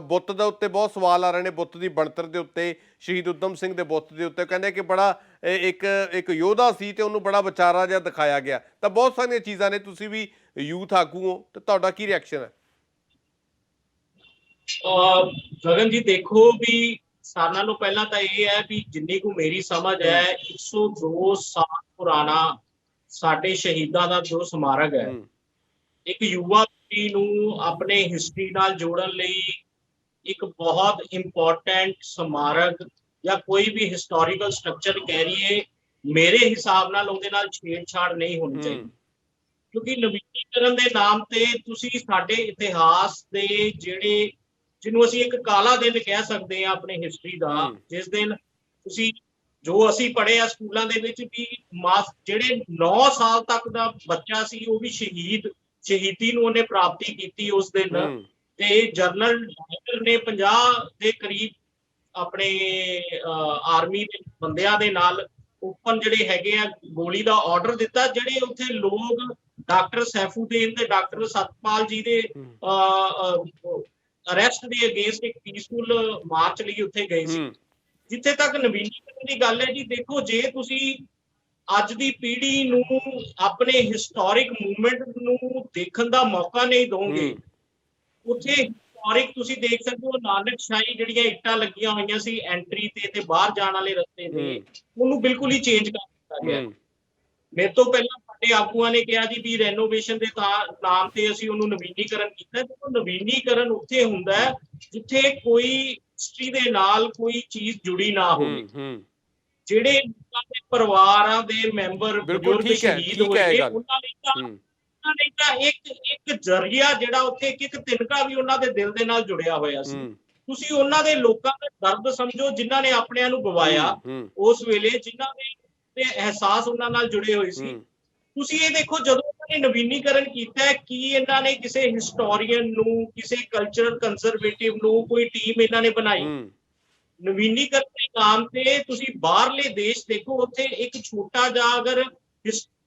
A: ਬੁੱਤ ਦੇ ਉੱਤੇ ਬਹੁਤ ਸਵਾਲ ਆ ਰਹੇ ਨੇ, ਬੁੱਤ ਦੀ ਬਣਤਰ ਦੇ ਉੱਤੇ, ਸ਼ਹੀਦ ਊਧਮ ਸਿੰਘ ਦੇ ਬੁੱਤ ਦੇ ਉੱਤੇ ਕਹਿੰਦੇ ਕਿ ਬੜਾ ਇੱਕ ਯੋਧਾ ਸੀ ਤੇ ਉਹਨੂੰ ਬੜਾ ਵਿਚਾਰਾ ਜਿਹਾ ਦਿਖਾਇਆ ਗਿਆ। ਤਾਂ ਬਹੁਤ ਸਾਰੀਆਂ ਚੀਜ਼ਾਂ ਨੇ, ਤੁਸੀਂ ਵੀ ਯੂਥ ਆਗੂ ਹੋ, ਤੇ ਤੁਹਾਡਾ ਕੀ ਰਿਐਕਸ਼ਨ ਹੈ?
D: ਗਗਨ ਜੀ ਦੇਖੋ ਵੀ ਸਾਰਿਆਂ ਨਾਲੋਂ ਪਹਿਲਾਂ ਤਾਂ ਇਹ ਹੈ ਵੀ ਜਿੰਨੀ ਕੁ ਮੇਰੀ ਸਮਝ ਹੈ 102 ਸਾਲ ਪੁਰਾਣਾ ਸਾਡੇ ਸ਼ਹੀਦਾਂ ਦਾ ਜੋ ਸਮਾਰਕ ਹੈ, ਇੱਕ ਯੁਵਾ ਪੀੜ੍ਹੀ ਨੂੰ ਆਪਣੇ ਹਿਸਟਰੀ ਨਾਲ ਜੋੜਨ ਲਈ ਇੱਕ ਬਹੁਤ ਇੰਪੋਰਟੈਂਟ ਸਮਾਰਕ ਜਾਂ ਕੋਈ ਵੀ ਹਿਸਟੋਰੀਕਲ ਸਟਰਕਚਰ ਕਹਿ ਰਹੀਏ, ਮੇਰੇ ਹਿਸਾਬ ਨਾਲ ਉਹਦੇ ਨਾਲ ਛੇੜਛਾੜ ਨਹੀਂ ਹੋਣੀ ਚਾਹੀਦੀ। ਕਿਉਂਕਿ ਨਵੀਨੀਕਰਨ ਦੇ ਨਾਮ ਤੇ ਤੁਸੀਂ ਸਾਡੇ ਇਤਿਹਾਸ ਦੇ ਜਿਹੜੇ, ਜਿਹਨੂੰ ਅਸੀਂ ਇੱਕ ਕਾਲਾ ਦਿਨ ਕਹਿ ਸਕਦੇ ਹਾਂ ਆਪਣੇ ਹਿਸਟਰੀ ਦਾ, ਜਿਸ ਦਿਨ ਤੁਸੀਂ ਜੋ ਅਸੀਂ ਪੜ੍ਹੇ ਆ ਸਕੂਲਾਂ ਦੇ ਵਿੱਚ ਵੀ ਜਿਹੜੇ 9 ਸਾਲ ਤੱਕ ਦਾ ਬੱਚਾ ਸੀ ਉਹ ਵੀ ਸ਼ਹੀਦੀ ਨੂੰ ਉਹਨੇ ਪ੍ਰਾਪਤੀ ਕੀਤੀ ਉਸ ਦਿਨ। ਤੇ ਜਨਰਲ ਡਾਇਰ ਨੇ 50 ਦੇ ਕਰੀਬ ਆਪਣੇ ਆਰਮੀ ਦੇ ਬੰਦਿਆਂ ਦੇ ਨਾਲ ਓਪਨ ਜਿਹੜੇ ਹੈਗੇ ਆ ਗੋਲੀ ਦਾ ਆਰਡਰ ਦਿੱਤਾ। ਜਿਹੜੇ ਉੱਥੇ ਲੋਕ ਡਾਕਟਰ ਸੈਫੂਦੀਨ ਤੇ ਡਾਕਟਰ ਸਤਪਾਲ ਜੀ ਦੇ ਅਰੈਸਟ ਦੇ ਅਗੇਂਸਟ ਇੱਕ ਪੀਸਫੁਲ ਮਾਰਚ ਲਈ ਉੱਥੇ ਗਏ ਸੀ। ਜਿੱਥੇ ਤੱਕ ਨਵੀਨੀਕਰਨ ਦੀ ਗੱਲ ਹੈ ਜੀ, ਦੇਖੋ ਜੇ ਤੁਸੀਂ ਅੱਜ ਦੀ ਪੀੜ੍ਹੀ ਨੂੰ ਆਪਣੇ ਹਿਸਟੋਰਿਕ ਮੂਵਮੈਂਟ ਨੂੰ ਦੇਖਣ ਦਾ ਮੌਕਾ ਨਹੀਂ ਦੋਗੇ, ਉੱਥੇ ਹਿਸਟੋਰਿਕ ਤੁਸੀਂ ਦੇਖ ਸਕਦੇ ਹੋ ਨਾਨਕਸ਼ਾਹੀ ਜਿਹੜੀਆਂ ਇੱਟਾਂ ਲੱਗੀਆਂ ਹੋਈਆਂ ਸੀ ਐਂਟਰੀ ਤੇ ਬਾਹਰ ਜਾਣ ਵਾਲੇ ਰਸਤੇ ਤੇ, ਉਹਨੂੰ ਬਿਲਕੁਲ ਹੀ ਚੇਂਜ ਕਰ ਦਿੱਤਾ ਗਿਆ। ਮੇਰੇ ਤੋਂ ਪਹਿਲਾਂ ਸਾਡੇ ਆਗੂਆਂ ਨੇ ਕਿਹਾ ਜੀ ਵੀ ਰੈਨੋਵੇਸ਼ਨ ਦੇ ਨਾਮ ਤੇ ਅਸੀਂ ਉਹਨੂੰ ਨਵੀਨੀਕਰਨ ਕੀਤਾ। ਦੇਖੋ ਨਵੀਨੀਕਰਨ ਉੱਥੇ ਹੁੰਦਾ ਹੈ ਜਿੱਥੇ ਕੋਈ ਹਿਸਟਰੀ ਦੇ ਨਾਲ ਕੋਈ ਚੀਜ਼ ਜੁੜੀ ਨਾ ਹੋਵੇ। ਜਿਹੜੇ ਲੋਕਾਂ ਦੇ ਪਰਿਵਾਰਾਂ ਦੇ ਮੈਂਬਰ ਬਜ਼ੁਰਗ ਸ਼ਹੀਦ ਹੋਏ, ਉਹਨਾਂ ਲਈ ਤਾਂ ਇੱਕ ਜ਼ਰੀਆ ਜਿਹੜਾ ਉੱਥੇ ਇੱਕ ਤਿਨਕਾ ਵੀ ਉਹਨਾਂ ਦੇ ਦਿਲ ਦੇ ਨਾਲ ਜੁੜਿਆ ਹੋਇਆ ਸੀ। ਤੁਸੀਂ ਉਹਨਾਂ ਦੇ ਲੋਕਾਂ ਦਾ ਦਰਦ ਸਮਝੋ ਜਿਨ੍ਹਾਂ ਨੇ ਆਪਣਿਆਂ ਨੂੰ ਗਵਾਇਆ ਉਸ ਵੇਲੇ, ਜਿਨ੍ਹਾਂ ਦੇ ਅਹਿਸਾਸ ਉਹਨਾਂ ਨਾਲ ਜੁੜੇ ਹੋਏ ਸੀ। ਤੁਸੀਂ ਇਹ ਦੇਖੋ ਜਦੋਂ ਇਹਨਾਂ ਨੇ ਨਵੀਨੀਕਰਨ ਕੀਤਾ, ਕੀ ਇਹਨਾਂ ਨੇ ਕਿਸੇ ਹਿਸਟੋਰੀਅਨ ਨੂੰ, ਕਿਸੇ ਕਲਚਰਲ ਕੰਜ਼ਰਵੇਟਿਵ ਨੂੰ ਕੋਈ ਟੀਮ ਇਹਨਾਂ ਨੇ ਬਣਾਈ? ਨਵੀਨੀਕਰਨ ਦੇ ਨਾਮ ਤੇ ਤੁਸੀਂ ਬਾਹਰਲੇ ਦੇਸ਼ ਦੇਖੋ, ਉੱਥੇ ਇੱਕ ਛੋਟਾ ਜਿਹਾ ਅਗਰ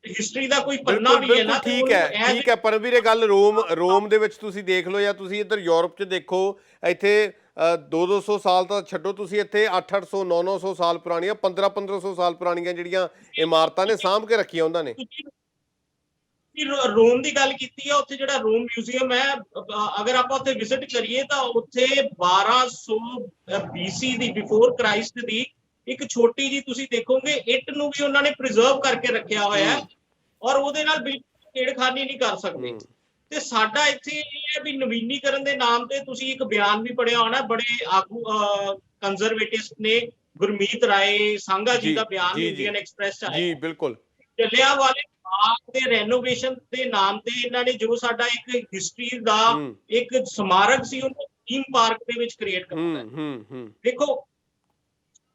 D: ਹਿਸਟਰੀ ਦਾ ਕੋਈ ਪੰਨਾ ਵੀ ਹੈ ਨਾ,
A: ਠੀਕ ਹੈ ਪਰਮਵੀਰ, ਇਹ ਗੱਲ ਰੋਮ ਦੇ ਵਿੱਚ ਤੁਸੀਂ ਦੇਖ ਲਓ, ਜਾਂ ਤੁਸੀਂ ਇੱਧਰ ਯੂਰਪ 'ਚ ਦੇਖੋ, ਇੱਥੇ 200 ਸਾਲ ਤਾਂ ਛੱਡੋ, ਤੁਸੀਂ ਇੱਥੇ 800 900 ਸਾਲ ਪੁਰਾਣੀਆਂ, 1500 ਸਾਲ ਪੁਰਾਣੀਆਂ ਜਿਹੜੀਆਂ ਇਮਾਰਤਾਂ ਨੇ ਸਾਂਭ ਕੇ ਰੱਖੀਆਂ ਉਹਨਾਂ ਨੇ।
D: ਰੋਮ ਦੀ ਗੱਲ ਕੀਤੀ ਹੈ, ਉੱਥੇ ਜਿਹੜਾ ਰੋਮ ਮਿਊਜ਼ੀਅਮ ਹੈ, ਅਗਰ ਆਪਾਂ ਉੱਥੇ ਵਿਜ਼ਿਟ ਕਰੀਏ ਤਾਂ ਉੱਥੇ 1200 BC ਦੀ, ਬਿਫੋਰ ਕ੍ਰਾਈਸਟ ਦੀ ਇੱਕ ਛੋਟੀ ਜੀ ਤੁਸੀਂ ਦੇਖੋਗੇ ਇੱਟ ਨੂੰ ਵੀ ਉਹਨਾਂ ਨੇ ਪ੍ਰੀਜ਼ਰਵ ਕਰਕੇ ਰੱਖਿਆ ਹੋਇਆ ਹੈ, ਔਰ ਉਹਦੇ ਨਾਲ ਬਿਲਕੁਲ ਛੇੜਖਾਨੀ ਨਹੀਂ ਕਰ ਸਕਦੇ। ਤੇ ਸਾਡਾ ਇੱਥੇ ਇਹ ਹੈ ਵੀ ਨਵੀਨੀਕਰਨ ਦੇ ਨਾਮ ਤੇ ਤੁਸੀਂ ਇੱਕ ਬਿਆਨ ਵੀ ਪੜਿਆ ਹੋਣਾ, ਬੜੇ ਆਗੂ ਕੰਜ਼ਰਵੇਟਿਵ ਨੇ, ਗੁਰਮੀਤ ਰਾਏ ਸਾਂਘਾ ਜੀ ਦਾ ਬਿਆਨ ਇੰਡੀਅਨ ਐਕਸਪ੍ਰੈਸ ਚ ਆਇਆ। ਜੀ
A: ਬਿਲਕੁਲ।
D: ਜਲਿਆਂਵਾਲੇ ਬਾਗ ਦੇ ਰੈਨੋਵੇਸ਼ਨ ਦੇ ਨਾਮ ਤੇ ਇਹਨਾਂ ਨੇ ਜੋ ਸਾਡਾ ਇੱਕ ਹਿਸਟਰੀ ਦਾ ਇੱਕ ਸਮਾਰਕ ਸੀ, ਉਹਨੂੰ ਥੀਮ ਪਾਰਕ ਦੇ ਵਿੱਚ ਕ੍ਰੀਏਟ ਕਰਤਾ। ਦੇਖੋ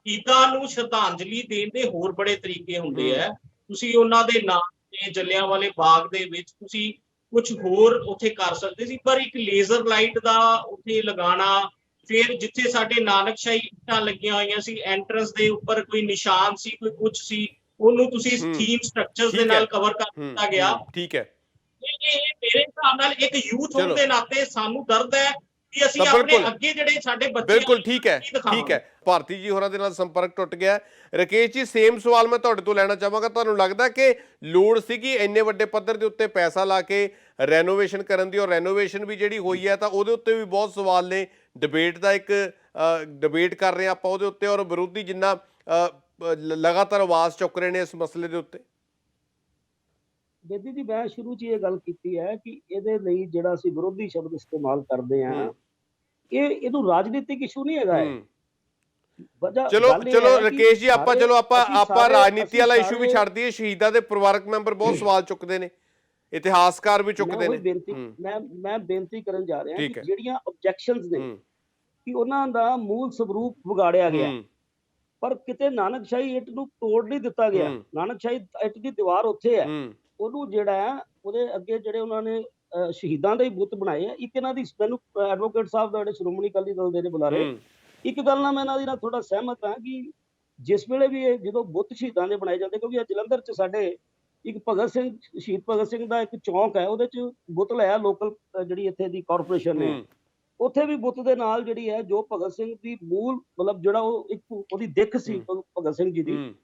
D: ਸ਼ਹੀਦਾਂ ਨੂੰ ਸ਼ਰਧਾਂਜਲੀ ਦੇਣ ਦੇ ਹੋਰ ਬੜੇ ਤਰੀਕੇ ਹੁੰਦੇ ਆ। ਤੁਸੀਂ ਉਹਨਾਂ ਦੇ ਨਾਮ ਤੇ ਜਲਿਆਂਵਾਲੇ ਬਾਗ ਦੇ ਵਿੱਚ ਤੁਸੀਂ ਕੁਝ ਹੋਰ ਉੱਥੇ ਕਰ ਸਕਦੇ ਸੀ, ਪਰ ਇੱਕ ਲੇਜ਼ਰ ਲਾਈਟ ਦਾ ਉੱਥੇ ਲਗਾਉਣਾ, ਫਿਰ ਜਿੱਥੇ ਸਾਡੇ ਨਾਨਕਸ਼ਾਹੀ ਇੱਟਾਂ ਲੱਗੀਆਂ ਹੋਈਆਂ ਸੀ, ਐਂਟਰੈਂਸ ਦੇ ਉੱਪਰ ਕੋਈ ਨਿਸ਼ਾਨ ਸੀ, ਕੋਈ ਕੁਝ ਸੀ, ਉਹਨੂੰ ਤੁਸੀਂ ਥੀਮ ਸਟਰਕਚਰਸ ਦੇ ਨਾਲ ਕਵਰ ਕਰ ਦਿੱਤਾ ਗਿਆ।
A: ਠੀਕ ਹੈ,
D: ਇਹ ਮੇਰੇ ਹਿਸਾਬ ਨਾਲ ਇੱਕ ਯੂਥ ਹੋਣ ਦੇ ਨਾਤੇ ਸਾਨੂੰ ਦਰਦ ਹੈ ਕਿ ਅਸੀਂ ਆਪਣੇ ਅੱਗੇ ਜਿਹੜੇ ਸਾਡੇ ਬੱਚੇ।
A: ਬਿਲਕੁਲ ਠੀਕ ਹੈ। ਭਾਰਤੀ ਜੀ ਹੋਰਾਂ ਦੇ ਨਾਲ ਸੰਪਰਕ ਟੁੱਟ ਗਿਆ। ਰਕੇਸ਼ ਜੀ, ਸੇਮ ਸਵਾਲ ਮੈਂ ਤੁਹਾਡੇ ਤੋਂ ਲੈਣਾ ਚਾਹਾਂਗਾ, ਤੁਹਾਨੂੰ ਲੱਗਦਾ ਕਿ ਲੋੜ ਸੀਗੀ ਇੰਨੇ ਵੱਡੇ ਪੱਧਰ ਦੇ ਉੱਤੇ ਪੈਸਾ ਲਾ ਕੇ ਰੈਨੋਵੇਸ਼ਨ ਕਰਨ ਦੀ? ਔਰ ਰੈਨੋਵੇਸ਼ਨ ਵੀ ਜਿਹੜੀ ਹੋਈ ਹੈ ਤਾਂ ਉਹਦੇ ਉੱਤੇ ਵੀ ਬਹੁਤ ਸਵਾਲ ਨੇ, ਡਿਬੇਟ ਦਾ ਇੱਕ ਡਿਬੇਟ ਕਰ ਰਹੇ ਆਪਾਂ ਉਹਦੇ ਉੱਤੇ, ਔਰ ਵਿਰੋਧੀ ਜਿੰਨਾ ਲਗਾਤਾਰ ਆਵਾਜ਼ ਚੁੱਕ ਰਹੇ ਨੇ ਇਸ ਮਸਲੇ ਦੇ ਉੱਤੇ।
C: ਬੇਦੀ ਜੀ ਮੈਂ ਸ਼ੁਰੂ 'ਚ ਇਹ ਗੱਲ ਕੀਤੀ ਹੈ ਕਿ ਇਹਦੇ ਲਈ ਜਿਹੜਾ ਅਸੀਂ ਵਿਰੋਧੀ ਸ਼ਬਦ ਇਸਤੇਮਾਲ ਕਰਦੇ ਹਾਂ ਇਹਨੂੰ ਰਾਜਨੀਤਿਕ ਇਸ਼ੂ ਨਹੀਂ ਹੈਗਾ ਇਹ।
A: ਚਲੋ ਚਲੋ ਰਕੇਸ਼ ਜੀ, ਆਪਾਂ ਰਾਜਨੀਤੀ ਵਾਲਾ ਇਸ਼ੂ ਵੀ
C: ਸਾਰੇ
A: ਛੱਡ ਦਈਏ। ਸ਼ਹੀਦਾਂ ਦੇ ਪਰਿਵਾਰਕ ਮੈਂਬਰ ਬਹੁਤ ਸਵਾਲ ਚੁੱਕਦੇ ਨੇ, ਇਤਿਹਾਸਕਾਰ ਵੀ ਚੁੱਕਦੇ ਨੇ।
C: ਮੈਂ ਬੇਨਤੀ ਕਰਨ ਜਾ ਰਿਹਾ
A: ਠੀਕ
C: ਕਿ
A: ਹੈ।
C: ਜਿਹੜੀਆਂ ਆਬਜੈਕਸ਼ਨਸ ਨੇ ਕਿ ਉਹਨਾਂ ਦਾ ਮੂਲ ਸਰੂਪ ਵਿਗਾੜਿਆ ਗਿਆ, ਪਰ ਕਿਤੇ ਨਾਨਕਸ਼ਾਹੀ ਇੱਟ ਨੂੰ ਤੋੜ ਨਹੀਂ ਦਿੱਤਾ ਗਿਆ। ਨਾਨਕਸ਼ਾਹੀ ਇੱਟ ਦੀ ਦੀਵਾਰ ਉੱਥੇ ਹੈ, ਉਹਨੂੰ ਜਿਹੜਾ ਹੈ ਉਹਦੇ ਅੱਗੇ ਜਿਹੜੇ ਉਹਨਾਂ ਨੇ ਸ਼ਹੀਦਾਂ ਦੇ ਹੀ ਬੁੱਤ ਬਣਾਏ ਆ। ਇੱਕ ਇਹਨਾਂ ਦੀ ਮੈਨੂੰ ਐਡਵੋਕੇਟ ਸਾਹਿਬ ਦਾ ਜਿਹੜੇ ਸ਼੍ਰੋਮਣੀ ਅਕਾਲੀ ਦਲ ਦੇ ਨੇ ਬੁਲਾਰੇ, ਇੱਕ ਗੱਲ ਨਾਲ ਮੈਂ ਇਹਨਾਂ ਦੀ ਨਾਲ ਥੋੜਾ ਸਹਿਮਤ ਹਾਂ ਕਿ ਜਿਸ ਵੇਲੇ ਵੀ ਇਹ ਜਦੋਂ ਬੁੱਤ ਸ਼ਹੀਦਾਂ ਦੇ ਬਣਾਏ ਜਾਂਦੇ, ਕਿਉਂਕਿ ਜਲੰਧਰ 'ਚ ਸਾਡੇ ਇੱਕ ਸ਼ਹੀਦ ਭਗਤ ਸਿੰਘ ਦਾ ਇੱਕ ਚੌਂਕ ਹੈ, ਉਹਦੇ 'ਚ ਬੁੱਤ ਲਾਇਆ ਲੋਕਲ ਜਿਹੜੀ ਇੱਥੇ ਦੀ ਕਾਰਪੋਰੇਸ਼ਨ ਨੇ, ਉੱਥੇ ਵੀ ਬੁੱਤ ਦੇ ਨਾਲ ਜਿਹੜੀ ਹੈ ਜੋ ਭਗਤ ਸਿੰਘ ਦੀ ਮੂਲ ਮਤਲਬ ਜਿਹੜਾ ਉਹ ਇੱਕ ਉਹਦੀ ਦਿੱਖ ਸੀ ਭਗਤ ਸਿੰਘ ਜੀ ਦੀ,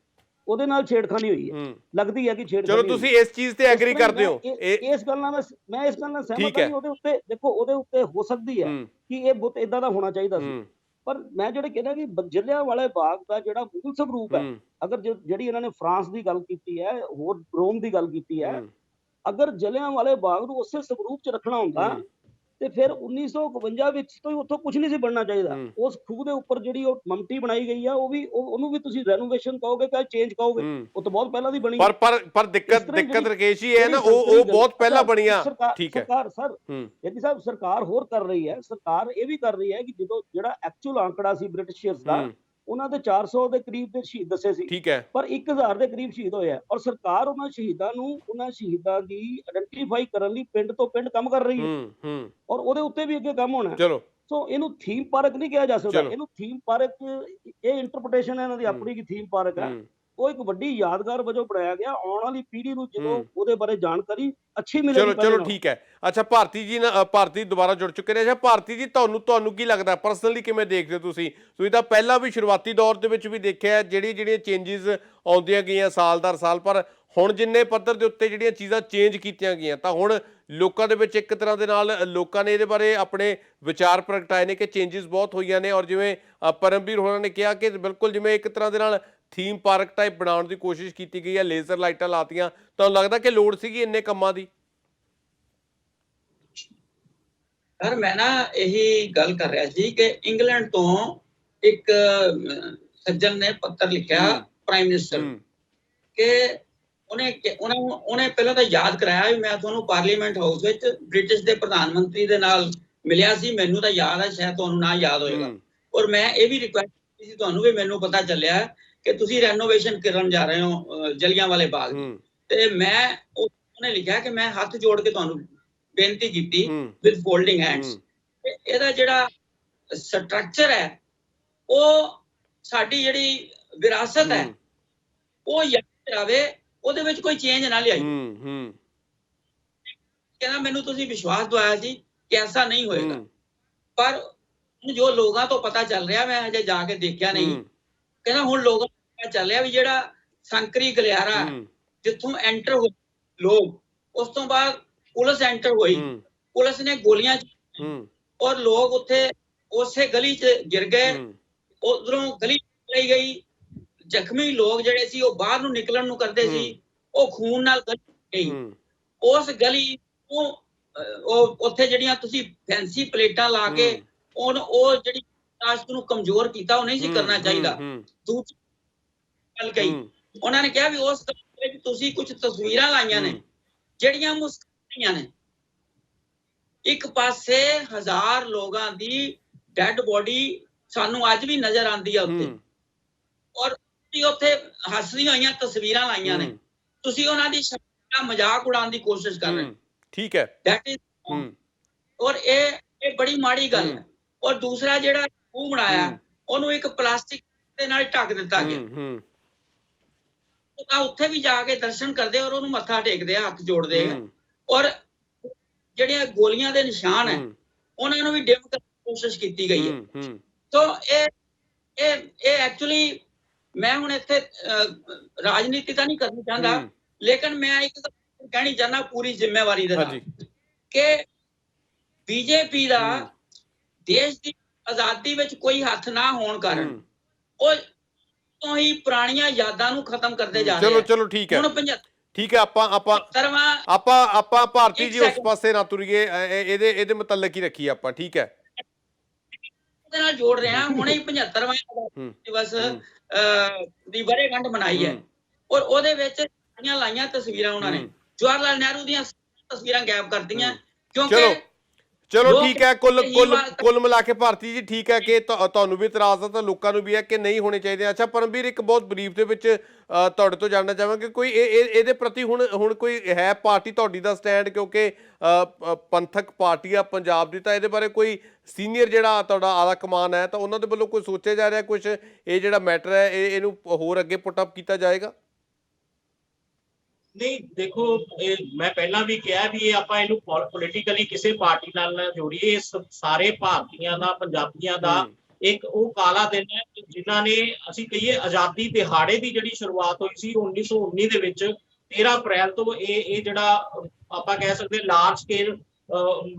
C: ਉਹਦੇ ਨਾਲ ਛੇੜਖਾਨੀ ਹੋਈ ਹੈ। ਲੱਗਦੀ ਹੈ ਕਿ ਛੇੜਖਾਨੀ।
A: ਚਲੋ ਤੁਸੀਂ ਇਸ ਚੀਜ਼ ਤੇ ਐਗਰੀ ਕਰਦੇ ਹੋ?
C: ਇਸ ਗੱਲ ਨਾਲ ਮੈਂ ਇਸ ਗੱਲ ਨਾਲ ਸਹਿਮਤ ਹਾਂ। ਉਹਦੇ ਉੱਤੇ ਦੇਖੋ, ਉਹਦੇ ਉੱਤੇ ਹੋ ਸਕਦੀ ਹੈ ਕਿ ਇਹ ਬੁੱਤ ਇਦਾਂ ਦਾ ਹੋਣਾ ਚਾਹੀਦਾ ਸੀ, ਪਰ ਮੈਂ ਜਿਹੜੇ ਕਹਿੰਦਾ ਕਿ ਜਲਿਆਂਵਾਲੇ ਬਾਗ ਦਾ ਜਿਹੜਾ ਮੂਲ ਸਰੂਪ ਹੈ, ਅਗਰ ਜਿਹੜੀ ਇਹਨਾਂ ਨੇ ਫਰਾਂਸ ਦੀ ਗੱਲ ਕੀਤੀ ਹੈ, ਹੋਰ ਰੋਮ ਦੀ ਗੱਲ ਕੀਤੀ ਹੈ, ਅਗਰ ਜਲਿਆਂਵਾਲੇ ਬਾਗ ਨੂੰ ਉਸੇ ਸਰੂਪ 'ਚ ਰੱਖਣਾ ਹੁੰਦਾ ਤੇ ਫਿਰ 1951 ਵਿੱਚ ਤੋਂ ਉੱਥੋਂ ਕੁਝ ਨਹੀਂ ਸੀ ਬਣਨਾ ਚਾਹੀਦਾ। ਉਸ ਖੂਹ ਦੇ ਉੱਪਰ ਜਿਹੜੀ ਉਹ ਮਮਟੀ ਬਣਾਈ ਗਈ ਆ, ਉਹ ਵੀ ਉਹਨੂੰ ਵੀ ਤੁਸੀਂ ਰੈਨੋਵੇਸ਼ਨ ਕਹੋਗੇ ਕਿ ਚੇਂਜ ਕਹੋਗੇ, ਉਹ ਤਾਂ ਬਹੁਤ ਪਹਿਲਾਂ ਦੀ ਬਣੀ।
A: ਪਰ ਦਿੱਕਤ ਰਕੇਸ਼ ਜੀ ਇਹ ਨਾ, ਉਹ ਬਹੁਤ ਪਹਿਲਾਂ ਬਣੀਆਂ। ਠੀਕ ਹੈ
C: ਸਰਕਾਰ ਸਰ ਯਾਨੀ ਸਾਹਿਬ, ਸਰਕਾਰ ਹੋਰ ਕਰ ਰਹੀ ਹੈ। ਸਰਕਾਰ ਇਹ ਵੀ ਕਰ ਰਹੀ ਹੈ ਕਿ ਜਦੋਂ ਜਿਹੜਾ ਐਕਚੁਅਲ ਆંકੜਾ ਸੀ ਬ੍ਰਿਟਿਸ਼ਰਸ ਦਾ, ਉਹਨਾਂ ਦੇ 400 ਦੇ ਕਰੀਬ ਦੇ ਸ਼ਹੀਦ ਦੱਸੇ ਸੀ,
A: ਠੀਕ ਹੈ,
C: ਪਰ 1000 ਦੇ ਕਰੀਬ ਸ਼ਹੀਦ ਹੋਏ ਆ। ਔਰ ਸਰਕਾਰ ਉਹਨਾਂ ਸ਼ਹੀਦਾਂ ਦੀ ਆਇਡੈਂਟੀਫਾਈ ਕਰਨ ਲਈ ਪਿੰਡ ਤੋਂ ਪਿੰਡ ਕੰਮ ਕਰ ਰਹੀ ਹੈ, ਔਰ ਉਹਦੇ ਉੱਤੇ ਵੀ ਅੱਗੇ ਕੰਮ ਹੋਣਾ।
A: ਚਲੋ
C: ਸੋ ਇਹਨੂੰ ਥੀਮ ਪਾਰਕ ਨਹੀਂ ਕਿਹਾ ਜਾ ਸਕਦਾ, ਇਹਨੂੰ ਥੀਮ ਪਾਰਕ, ਇਹ ਇੰਟਰਪ੍ਰੀਟੇਸ਼ਨ ਹੈ ਇਹਨਾਂ ਦੀ ਆਪਣੀ ਕਿ ਥੀਮ ਪਾਰਕ ਹੈ। ਉਹ ਇੱਕ ਵੱਡੀ ਯਾਦਗਾਰ ਵਜੋਂ ਬਣਾਇਆ ਗਿਆ, ਆਉਣ ਵਾਲੀ ਪੀੜ੍ਹੀ ਨੂੰ ਜਦੋਂ ਉਹਦੇ ਬਾਰੇ ਜਾਣਕਾਰੀ ਅੱਛੀ ਮਿਲੇਗੀ।
A: ਚਲੋ ਠੀਕ ਹੈ। ਅੱਛਾ, ਭਾਰਤੀ ਦੁਬਾਰਾ ਜੁੜ ਚੁੱਕੇ ਨੇ। ਅੱਛਾ ਭਾਰਤੀ ਜੀ, ਤੁਹਾਨੂੰ ਕੀ ਲੱਗਦਾ, ਪਰਸਨਲੀ ਕਿਵੇਂ ਦੇਖਦੇ ਹੋ ਤੁਸੀਂ ਤਾਂ ਪਹਿਲਾਂ ਵੀ ਸ਼ੁਰੂਆਤੀ ਦੌਰ ਦੇ ਵਿੱਚ ਵੀ ਦੇਖਿਆ ਜਿਹੜੀਆਂ ਚੇਂਜਿਸ ਆਉਂਦੀਆਂ ਗਈਆਂ ਸਾਲ ਦਰ ਸਾਲ, ਪਰ ਹੁਣ ਜਿੰਨੇ ਪੱਧਰ ਦੇ ਉੱਤੇ ਜਿਹੜੀਆਂ ਚੀਜ਼ਾਂ ਚੇਂਜ ਕੀਤੀਆਂ ਗਈਆਂ, ਤਾਂ ਹੁਣ ਲੋਕਾਂ ਦੇ ਵਿੱਚ ਇੱਕ ਤਰ੍ਹਾਂ ਦੇ ਨਾਲ ਲੋਕਾਂ ਨੇ ਇਹਦੇ ਬਾਰੇ ਆਪਣੇ ਵਿਚਾਰ ਪ੍ਰਗਟਾਏ ਨੇ ਕਿ ਚੇਂਜਿਸ ਬਹੁਤ ਹੋਈਆਂ ਨੇ। ਔਰ ਜਿਵੇਂ ਪਰਮਵੀਰ ਹੋਰਾਂ ਨੇ ਕਿਹਾ ਕਿ ਬਿਲਕੁਲ ਜਿਵੇਂ ਇੱਕ ਤਰ੍ਹਾਂ ਦੇ ਨਾਲ ਥੀਮ ਪਾਰਕ ਟਾਈਪ ਬਣਾਉਣ ਦੀ ਕੋਸ਼ਿਸ਼ ਕੀਤੀ ਗਈ ਹੈ, ਲੇਜ਼ਰ ਲਾਈਟਾਂ ਲਾਤੀਆਂ। ਤੁਹਾਨੂੰ ਲੱਗਦਾ ਕਿ ਲੋੜ ਸੀਗੀ ਇੰਨੇ ਕੰਮਾਂ ਦੀ?
B: ਸਰ ਮੈਂ ਨਾ ਇਹੀ ਗੱਲ ਕਰ ਰਿਹਾ ਸੀ ਕਿ ਇੰਗਲੈਂਡ ਤੋਂ ਇੱਕ ਸੱਜਣ ਨੇ ਪੱਤਰ ਲਿਖਿਆ ਪ੍ਰਾਈਮ ਮਿਨਿਸਟਰ ਕਿ ਉਹਨੇ ਪਹਿਲਾਂ ਤਾਂ ਯਾਦ ਕਰਾਇਆ ਵੀ ਮੈਂ ਤੁਹਾਨੂੰ ਪਾਰਲੀਮੈਂਟ ਹਾਊਸ ਵਿੱਚ ਬ੍ਰਿਟਿਸ਼ ਦੇ ਪ੍ਰਧਾਨ ਮੰਤਰੀ ਦੇ ਨਾਲ ਮਿਲਿਆ ਸੀ। ਮੈਨੂੰ ਤਾਂ ਯਾਦ ਹੈ, ਸ਼ਾਇਦ ਤੁਹਾਨੂੰ ਨਾ ਯਾਦ ਹੋਏਗਾ। ਔਰ ਮੈਂ ਇਹ ਵੀ ਰਿਕੁਐਸਟ ਕੀਤੀ ਸੀ ਤੁਹਾਨੂੰ ਵੀ ਮੈਨੂੰ ਪਤਾ ਚੱਲਿਆ ਕਿ ਤੁਸੀਂ ਰੈਨੋਵੇਸ਼ਨ ਕਰਨ ਜਾ ਰਹੇ ਹੋ ਜਲਿਆਂਵਾਲੇ ਬਾਗ ਦੀ, ਤੇ ਉਹਨੇ ਲਿਖਿਆ ਕਿ ਮੈਂ ਹੱਥ ਜੋੜ ਕੇ ਤੁਹਾਨੂੰ ਬੇਨਤੀ ਕੀਤੀ ਵਿਦ ਫੋਲਡਿੰਗ ਹੈਂਡਸ, ਇਹਦਾ ਜਿਹੜਾ ਸਟਰਕਚਰ ਹੈ, ਉਹ ਸਾਡੀ ਜਿਹੜੀ ਵਿਰਾਸਤ ਹੈ ਉਹ ਯਾਦ ਆਵੇ, ਉਹਦੇ ਵਿੱਚ ਕੋਈ ਚੇਂਜ ਨਾ ਲਿਆਈ। ਕਹਿੰਦਾ ਮੈਨੂੰ ਤੁਸੀਂ ਵਿਸ਼ਵਾਸ ਦਵਾਇਆ ਸੀ ਕਿ ਐਸਾ ਨਹੀਂ ਹੋਏਗਾ, ਪਰ ਜੋ ਲੋਕਾਂ ਤੋਂ ਪਤਾ ਚੱਲ ਰਿਹਾ, ਮੈਂ ਹਜੇ ਜਾ ਕੇ ਦੇਖਿਆ ਨਹੀਂ, ਕਹਿੰਦਾ ਹੁਣ ਲੋਕਾਂ ਨੂੰ ਪਤਾ ਚੱਲ ਰਿਹਾ ਵੀ ਜਿਹੜਾ ਸੰਕਰੀ ਗਲਿਆਰਾ ਜਿੱਥੋਂ ਐਂਟਰ ਹੋਏ ਲੋਕ, ਉਸ ਤੋਂ ਬਾਅਦ ਪੁਲਿਸ ਐਂਟਰ ਹੋਈ, ਪੁਲਿਸ ਨੇ ਗੋਲੀਆਂ ਔਰ ਲੋਕ ਉੱਥੇ ਉਸੇ ਗਲੀ 'ਚ ਗਿਰ ਗਏ, ਉਧਰੋਂ ਗਲੀ ਲਈ ਗਈ, ਜ਼ਖਮੀ ਲੋਕ ਜਿਹੜੇ ਸੀ ਉਹ ਬਾਹਰ ਨੂੰ ਨਿਕਲਣ ਨੂੰ ਕਰਦੇ ਸੀ, ਉਹ ਖੂਨ ਨਾਲ ਗਈ। ਉਸ ਗਲੀ ਉਹ ਉੱਥੇ ਜਿਹੜੀਆਂ ਤੁਸੀਂ ਫੈਂਸੀ ਪਲੇਟਾਂ ਲਾ ਕੇ ਉਹ ਜਿਹੜੀ ਤਾਕਤ ਨੂੰ ਕਮਜ਼ੋਰ ਕੀਤਾ, ਉਹ ਨਹੀਂ ਸੀ ਕਰਨਾ ਚਾਹੀਦਾ। ਦੂਜੀ ਗੱਲ ਕਹੀ, ਉਹਨਾਂ ਨੇ ਕਿਹਾ ਵੀ ਉਸ ਵਿੱਚ ਤੁਸੀਂ ਕੁਝ ਤਸਵੀਰਾਂ ਲਾਈਆਂ ਨੇ ਜਿਹੜੀਆਂ ਮੁਸਕਰਾਈਆਂ ਨੇ। ਇੱਕ ਪਾਸੇ 1000 ਲੋਕਾਂ ਦੀ ਡੈਡ ਬੋਡੀ ਸਾਨੂੰ ਅੱਜ ਵੀ ਨਜ਼ਰ ਆਉਂਦੀ ਆ ਉੱਥੇ, ਔਰ ਉੱਥੇ ਹੱਸਦੀਆਂ ਹੋਈਆਂ ਤਸਵੀਰਾਂ ਲਾਈਆਂ ਨੇ, ਤੁਸੀਂ ਉਹਨਾਂ ਦੀ ਸ਼ਕਲ ਦਾ ਮਜ਼ਾਕ ਉਡਾਉਣ ਦੀ ਕੋਸ਼ਿਸ਼ ਕਰ ਰਹੇ ਹੋ।
A: ਠੀਕ ਹੈ,
B: ਦੈਟ ਇਜ਼ ਔਰ ਇਹ ਬੜੀ ਮਾੜੀ ਗੱਲ ਹੈ। ਔਰ ਦੂਸਰਾ ਜਿਹੜਾ ਖੂਹ ਬਣਾਇਆ, ਉਹਨੂੰ ਇੱਕ ਪਲਾਸਟਿਕ ਦੇ ਨਾਲ ਢੱਕ ਦਿੱਤਾ ਗਿਆ, ਤਾਂ ਉੱਥੇ ਵੀ ਜਾ ਕੇ ਦਰਸ਼ਨ ਕਰਦੇ ਔਰ ਉਹਨੂੰ ਮੱਥਾ ਟੇਕਦੇ ਆ, ਹੱਥ ਜੋੜਦੇ ਆ, ਔਰ ਜਿਹੜੀਆਂ ਗੋਲੀਆਂ ਦੇ ਨਿਸ਼ਾਨ ਹੈ ਉਹਨਾਂ ਨੂੰ ਵੀ ਡਿਮ ਕਰਨ ਦੀ ਕੋਸ਼ਿਸ਼ ਕੀਤੀ ਗਈ ਹੈ। ਸੋ ਇਹ ਐਕਚੁਅਲੀ ਮੈਂ ਹੁਣ ਇੱਥੇ ਰਾਜਨੀਤੀ ਤਾਂ ਨਹੀਂ ਕਰਨੀ ਚਾਹੁੰਦਾ, ਲੇਕਿਨ ਮੈਂ ਇੱਕ ਗੱਲ ਕਹਿਣੀ ਚਾਹੁੰਦਾ ਪੂਰੀ ਜ਼ਿੰਮੇਵਾਰੀ ਦੇ ਨਾਲ ਕਿ ਬੀਜੇਪੀ ਦਾ ਦੇਸ਼ ਦੀ ਆਜ਼ਾਦੀ ਵਿੱਚ ਕੋਈ ਹੱਥ ਨਾ ਹੋਣ ਕਾਰਨ ਉਹ ਤੋਂ ਹੀ ਪੁਰਾਣੀਆਂ ਯਾਦਾਂ ਨੂੰ ਖਤਮ ਕਰਦੇ ਜਾ ਰਹੇ।
A: ਚਲੋ ਠੀਕ ਹੈ। ਠੀਕ ਹੈ, ਆਪਾਂ ਆਪਾਂ
B: 75ਵਾਂ
A: ਆਪਾਂ ਆਪਾਂ ਭਾਰਤੀ
B: ਇੱਕ
A: ਜੀ ਉਸ
B: second।
A: ਪਾਸੇ ਨਾ ਤੁਰੀਏ, ਇਹਦੇ ਮੁਤਲਕ ਹੀ ਰੱਖੀਏ ਆਪਾਂ, ਠੀਕ ਹੈ।
B: ਉਹਦੇ ਨਾਲ ਜੋੜ ਰਿਹਾ, ਹੁਣੇ ਹੀ 75ਵਾਂ ਦਿਵਸ ਦੀ ਵਰ੍ਹੇਗੰਢ ਮਨਾਈ ਹੈ, ਔਰ ਉਹਦੇ ਵਿੱਚ ਲਾਈਆਂ ਤਸਵੀਰਾਂ ਉਹਨਾਂ ਨੇ ਜਵਾਹਰ ਲਾਲ ਨਹਿਰੂ ਦੀਆਂ ਤਸਵੀਰਾਂ ਗਾਇਬ ਕਰਤੀਆਂ, ਕਿਉਂਕਿ
A: ਚਲੋ ਠੀਕ ਹੈ, ਕੁੱਲ ਮਿਲਾ ਕੇ ਭਾਰਤੀ ਜੀ ਠੀਕ ਹੈ ਕਿ ਤੁਹਾਨੂੰ ਵੀ ਇਤਰਾਜ਼ ਆ ਤਾਂ ਲੋਕਾਂ ਨੂੰ ਵੀ ਹੈ ਕਿ ਨਹੀਂ ਹੋਣੇ ਚਾਹੀਦੇ। ਅੱਛਾ ਪਰਮਵੀਰ, ਇੱਕ ਬਹੁਤ ਬਰੀਫ ਦੇ ਵਿੱਚ ਤੁਹਾਡੇ ਤੋਂ ਜਾਣਨਾ ਚਾਹਾਂਗੇ, ਕੋਈ ਇਹਦੇ ਪ੍ਰਤੀ ਹੁਣ ਕੋਈ ਹੈ ਪਾਰਟੀ ਤੁਹਾਡੀ ਦਾ ਸਟੈਂਡ, ਕਿਉਂਕਿ ਪੰਥਕ ਪਾਰਟੀ ਆ ਪੰਜਾਬ ਦੀ, ਤਾਂ ਇਹਦੇ ਬਾਰੇ ਕੋਈ ਸੀਨੀਅਰ ਜਿਹੜਾ ਤੁਹਾਡਾ ਆਲਾ ਕਮਾਨ ਹੈ ਤਾਂ ਉਹਨਾਂ ਦੇ ਵੱਲੋਂ ਕੋਈ ਸੋਚਿਆ ਜਾ ਰਿਹਾ ਕੁਝ, ਇਹ ਜਿਹੜਾ ਮੈਟਰ ਹੈ ਇਹਨੂੰ ਹੋਰ ਅੱਗੇ ਪੁੱਟ ਅਪ ਕੀਤਾ ਜਾਏਗਾ?
D: ਨਹੀਂ ਦੇਖੋ, ਮੈਂ ਪਹਿਲਾਂ ਵੀ ਕਿਹਾ ਵੀ ਇਹ ਆਪਾਂ ਇਹਨੂੰ ਪੋਲੀਟੀਕਲੀ ਕਿਸੇ ਪਾਰਟੀ ਨਾਲ ਨਾ ਜੋੜੀਏ। ਇਹ ਸਾਰੇ ਭਾਰਤੀਆਂ ਦਾ, ਪੰਜਾਬੀਆਂ ਦਾ ਇੱਕ ਉਹ ਕਾਲਾ ਦਿਨ ਹੈ ਜਿਨ੍ਹਾਂ ਨੇ, ਅਸੀਂ ਕਹੀਏ ਆਜ਼ਾਦੀ ਦਿਹਾੜੇ ਦੀ ਜਿਹੜੀ ਸ਼ੁਰੂਆਤ ਹੋਈ ਸੀ 1919 ਦੇ ਵਿੱਚ 13 ਅਪ੍ਰੈਲ ਤੋਂ, ਇਹ ਜਿਹੜਾ ਆਪਾਂ ਕਹਿ ਸਕਦੇ ਲਾਰਜ ਸਕੇਲ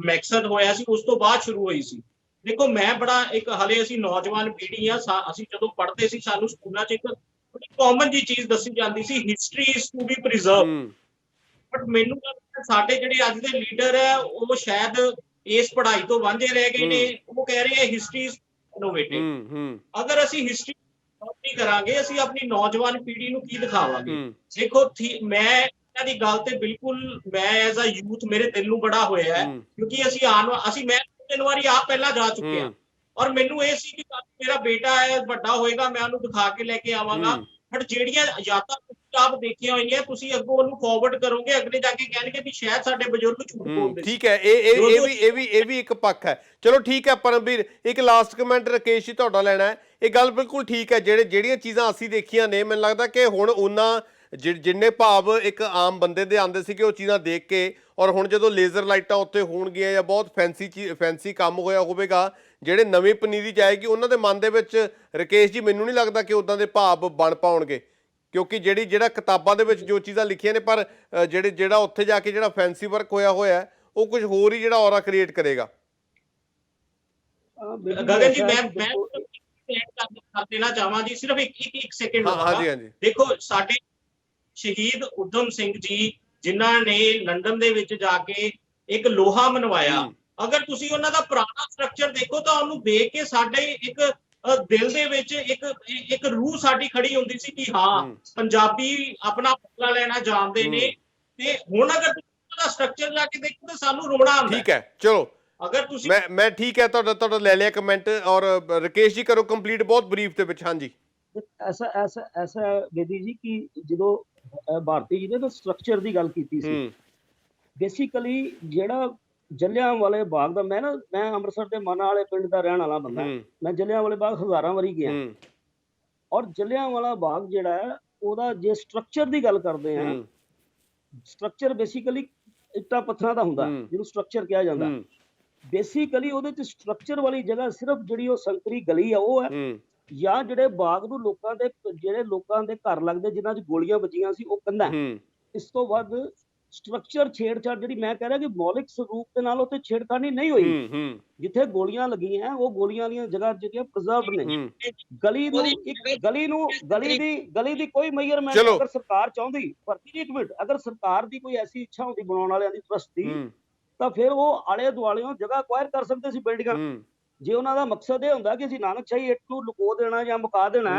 D: ਮੈਕਸਡ ਹੋਇਆ ਸੀ, ਉਸ ਤੋਂ ਬਾਅਦ ਸ਼ੁਰੂ ਹੋਈ ਸੀ। ਦੇਖੋ ਮੈਂ ਬੜਾ ਇੱਕ, ਹਲੇ ਅਸੀਂ ਨੌਜਵਾਨ ਪੀੜ੍ਹੀ ਆ, ਅਸੀਂ ਜਦੋਂ ਪੜ੍ਹਦੇ ਸੀ ਸਾਨੂੰ ਸਕੂਲਾਂ 'ਚ ਇੱਕ ਬੜੀ ਕਾਮਨ ਜੀ ਚੀਜ਼ ਦੱਸੀ ਜਾਂਦੀ ਸੀ, history is to be preserve. But ਮੈਨੂੰ ਲੱਗਦਾ ਸਾਡੇ ਜਿਹੜੇ ਅੱਜ ਦੇ ਲੀਡਰ ਹੈ ਉਹ ਸ਼ਾਇਦ ਇਸ ਪੜ੍ਹਾਈ ਤੋਂ ਵਾਂਝੇ ਰਹਿ ਗਏ ਨੇ। ਉਹ ਕਹਿ ਰਹੇ ਆ ਹਿਸਟਰੀ ਇਜ਼ ਇਨੋਵੇਟਿਵ। ਅਗਰ ਅਸੀਂ ਹਿਸਟਰੀ ਨਹੀਂ ਕਰਾਂਗੇ, ਅਸੀਂ ਆਪਣੀ ਨੌਜਵਾਨ ਪੀੜ੍ਹੀ ਨੂੰ ਕੀ ਦਿਖਾਵਾਂਗੇ? ਦੇਖੋ ਮੈਂ ਇਹਨਾਂ ਦੀ ਗੱਲ ਤੇ ਬਿਲਕੁਲ, ਮੈਂ ਐਜ਼ ਅ ਯੂਥ ਮੇਰੇ ਦਿਲ ਨੂੰ ਬੜਾ ਹੋਇਆ ਹੈ, ਕਿਉਂਕਿ ਮੈਂ 3 ਵਾਰੀ ਆਪ ਪਹਿਲਾਂ ਜਾ ਚੁੱਕੇ ਹਾਂ, ਔਰ ਮੈਨੂੰ ਇਹ ਸੀ ਕਿ ਮੇਰਾ ਬੇਟਾ ਹੈ, ਵੱਡਾ ਹੋਏਗਾ, ਮੈਂ ਉਹਨੂੰ ਦਿਖਾ ਕੇ ਲੈ ਕੇ ਆਵਾਂਗਾ। ਬਟ ਜਿਹੜੀਆਂ ਯਾਦਾਂ ਤੁਸੀਂ ਆਪ ਦੇਖੀਆਂ ਹੋਈਆਂ, ਤੁਸੀਂ ਅੱਗੋਂ ਉਹਨੂੰ ਫਾਰਵਰਡ ਕਰੋਗੇ, ਅਗਲੇ ਜਾ ਕੇ ਕਹਿਣਗੇ ਵੀ ਸ਼ਾਇਦ ਸਾਡੇ ਬਜ਼ੁਰਗ ਝੂਠ ਬੋਲਦੇ ਸੀ।
A: ਠੀਕ ਹੈ, ਇਹ ਵੀ ਇੱਕ ਪੱਖ ਹੈ। ਚਲੋ ਠੀਕ ਹੈ ਪਰਮਵੀਰ, ਇੱਕ ਲਾਸਟ ਕਮੈਂਟ ਰਾਕੇਸ਼ ਜੀ ਤੁਹਾਡਾ ਲੈਣਾ ਹੈ। ਇਹ ਗੱਲ ਬਿਲਕੁਲ ਠੀਕ ਹੈ, ਜਿਹੜੀਆਂ ਚੀਜ਼ਾਂ ਅਸੀਂ ਦੇਖੀਆਂ ਨੇ, ਮੈਨੂੰ ਲੱਗਦਾ ਕਿ ਹੁਣ ਉਹਨਾਂ ਜਿੰਨੇ ਭਾਵ ਇੱਕ ਆਮ ਬੰਦੇ ਦੇ ਆਉਂਦੇ ਸੀ ਕਿ ਉਹ ਚੀਜ਼ਾਂ ਦੇਖ ਕੇ, ਔਰ ਹੁਣ ਜਦੋਂ ਲੇਜ਼ਰ ਲਾਈਟਾਂ ਉੱਤੇ ਹੋਣਗੀਆਂ ਜਾਂ ਬਹੁਤ ਫੈਂਸੀ ਕੰਮ ਹੋਇਆ ਹੋਵੇਗਾ, ਜਿਹੜੇ ਨਵੀਂ ਪਨੀਰੀ ਜਾਏਗੀ ਉਹਨਾਂ ਦੇ ਮਨ ਦੇ ਵਿੱਚ, ਰਾਕੇਸ਼ ਜੀ ਮੈਨੂੰ ਨਹੀਂ ਲੱਗਦਾ ਕਿ ਉੱਦਾਂ ਦੇ ਭਾਵ ਬਣ ਪਾਉਣਗੇ, ਕਿਉਂਕਿ ਜਿਹੜਾ ਕਿਤਾਬਾਂ ਦੇ ਵਿੱਚ ਜੋ ਚੀਜ਼ਾਂ ਲਿਖੀਆਂ ਨੇ, ਪਰ ਜਿਹੜਾ ਉੱਥੇ ਜਾ ਕੇ ਜਿਹੜਾ ਫੈਂਸੀ ਵਰਕ ਹੋਇਆ ਉਹ ਕੁਝ ਹੋਰ ਹੀ ਜਿਹੜਾ ਔਰਾ ਕ੍ਰੀਏਟ ਕਰੇਗਾ।
D: ਗਗਨ ਜੀ ਮੈਂ ਕਰ ਦੇਣਾ ਚਾਹਾਂ ਜੀ, ਸਿਰਫ ਇੱਕ ਸੈਕਿੰਡ ਲਵਾਂਗਾ। ਦੇਖੋ ਸਾਡੇ ਸ਼ਹੀਦ ਊਧਮ ਸਿੰਘ ਜੀ ਜਿਨ੍ਹਾਂ ਨੇ ਲੰਡਨ ਦੇ ਵਿੱਚ ਜਾ ਕੇ ਇੱਕ ਲੋਹਾ ਮਨਵਾਇਆ, ਅਗਰ ਤੁਸੀਂ ਉਹਨਾਂ ਦਾ ਪੁਰਾਣਾ ਸਟਰਕਚਰ ਦੇਖੋ ਤਾਂ ਉਹਨੂੰ ਦੇਖ ਕੇ ਸਾਡੇ ਇੱਕ ਦਿਲ ਦੇ ਵਿੱਚ ਇੱਕ ਰੂਹ ਸਾਡੀ ਖੜੀ ਹੁੰਦੀ ਸੀ ਕਿ ਹਾਂ ਪੰਜਾਬੀ ਆਪਣਾ ਬਦਲਾ ਲੈਣਾ ਜਾਣਦੇ ਨੇ। ਤੇ ਹੁਣ ਅਗਰ ਤੁਸੀਂ ਉਹਦਾ ਸਟਰਕਚਰ ਲਾ ਕੇ ਦੇਖੋ ਤਾਂ ਸਾਨੂੰ ਰੋਣਾ ਆਉਂਦਾ।
A: ਠੀਕ ਹੈ, ਚਲੋ
D: ਅਗਰ ਤੁਸੀਂ
A: ਮੈਂ ਠੀਕ ਹੈ, ਤੁਹਾਡਾ ਲੈ ਲਿਆ ਕਮੈਂਟ। ਔਰ ਰਾਕੇਸ਼ ਜੀ ਕਰੋ ਕੰਪਲੀਟ ਬਹੁਤ ਬਰੀਫ ਦੇ ਵਿੱਚ। ਹਾਂਜੀ,
C: ਐਸਾ ਬੇਦੀ ਜੀ ਕਿ ਜਦੋਂ ਭਾਰਤੀ ਜੀ ਨੇ ਤਾਂ ਸਟਰਕਚਰ ਦੀ ਗੱਲ ਕੀਤੀ ਸੀ, ਬੇਸਿਕਲੀ ਜਿਹੜਾ ਜਲਿਆਂਵਾਲੇ ਬਾਗ ਦਾ, ਮੈਂ ਅੰਮ੍ਰਿਤਸਰ ਦੇ ਮਾਨਾ ਵਾਲੇ ਪਿੰਡ ਦਾ ਰਹਿਣ ਵਾਲਾ ਬੰਦਾ, ਮੈਂ ਜਲਿਆਂਵਾਲੇ ਬਾਗ ਹਜ਼ਾਰਾਂ ਵਾਰੀ ਗਿਆ, ਔਰ ਜਲਿਆਂਵਾਲਾ ਬਾਗ ਜਿਹੜਾ ਹੈ ਉਹਦਾ ਜੇ ਸਟਰਕਚਰ ਦੀ ਗੱਲ ਕਰਦੇ ਆ, ਸਟਰਕਚਰ ਬੇਸਿਕਲੀ ਇੱਟਾਂ ਪੱਥਰਾਂ ਦਾ ਹੁੰਦਾ ਜਿਹਨੂੰ ਸਟਰਕਚਰ ਕਿਹਾ ਜਾਂਦਾ। ਬੇਸਿਕਲੀ ਉਹਦੇ ਚ ਸਟਰਕਚਰ ਵਾਲੀ ਜਗ੍ਹਾ ਸਿਰਫ ਜਿਹੜੀ ਉਹ ਸੰਕਰੀ ਗਲੀ ਆ ਉਹ ਹੈ, ਜਾਂ ਜਿਹੜੇ ਬਾਗ ਨੂੰ ਲੋਕਾਂ ਦੇ ਘਰ ਲੱਗਦੇ ਜਿਨ੍ਹਾਂ 'ਚ ਗੋਲੀਆਂ ਵੱਜੀਆਂ ਸੀ ਉਹ ਕੰਧਾਂ। ਇਸ ਤੋਂ ਵੱਧ ਸਟਰਕਚਰ ਛੇੜਛਾੜ ਜਿਹੜੀ ਮੈਂ ਕਹਿ ਰਿਹਾ ਕਿ ਮੌਲਿਕ ਸਰੂਪ ਦੇ ਨਾਲ ਉੱਥੇ ਛੇੜਖਾਨੀ ਨਹੀਂ ਹੋਈ। ਜਿੱਥੇ ਗੋਲੀਆਂ ਲੱਗੀਆਂ ਉਹ ਗੋਲੀਆਂ ਵਾਲੀਆਂ ਜਗ੍ਹਾ ਜਿਹੜੀਆਂ ਪ੍ਰੀਜ਼ਰਵਡ ਨੇ। ਗਲੀ ਦੀ ਕੋਈ ਮੇਜਰਮੈਂਟ ਅਗਰ ਸਰਕਾਰ ਚਾਹੁੰਦੀ, ਭਰਤੀ ਇੱਕ ਮਿੰਟ, ਅਗਰ ਸਰਕਾਰ ਦੀ ਕੋਈ ਐਸੀ ਇੱਛਾ ਹੁੰਦੀ ਬਣਾਉਣ ਵਾਲਿਆਂ ਦੀ ਟਰਸਟ ਦੀ, ਤਾਂ ਫਿਰ ਉਹ ਆਲੇ ਦੁਆਲਿਓਂ ਜਗ੍ਹਾ ਅਕਵਾਇਰ ਕਰ ਸਕਦੇ ਸੀ ਬਿਲਡਿੰਗਾਂ। ਜੇ ਉਹਨਾਂ ਦਾ ਮਕਸਦ ਇਹ ਹੁੰਦਾ ਕਿ ਅਸੀਂ ਨਾਨਕਸ਼ਾਹੀ ਇੱਟ ਨੂੰ ਲੁਕੋ ਦੇਣਾ ਜਾਂ ਮੁਕਾ ਦੇਣਾ,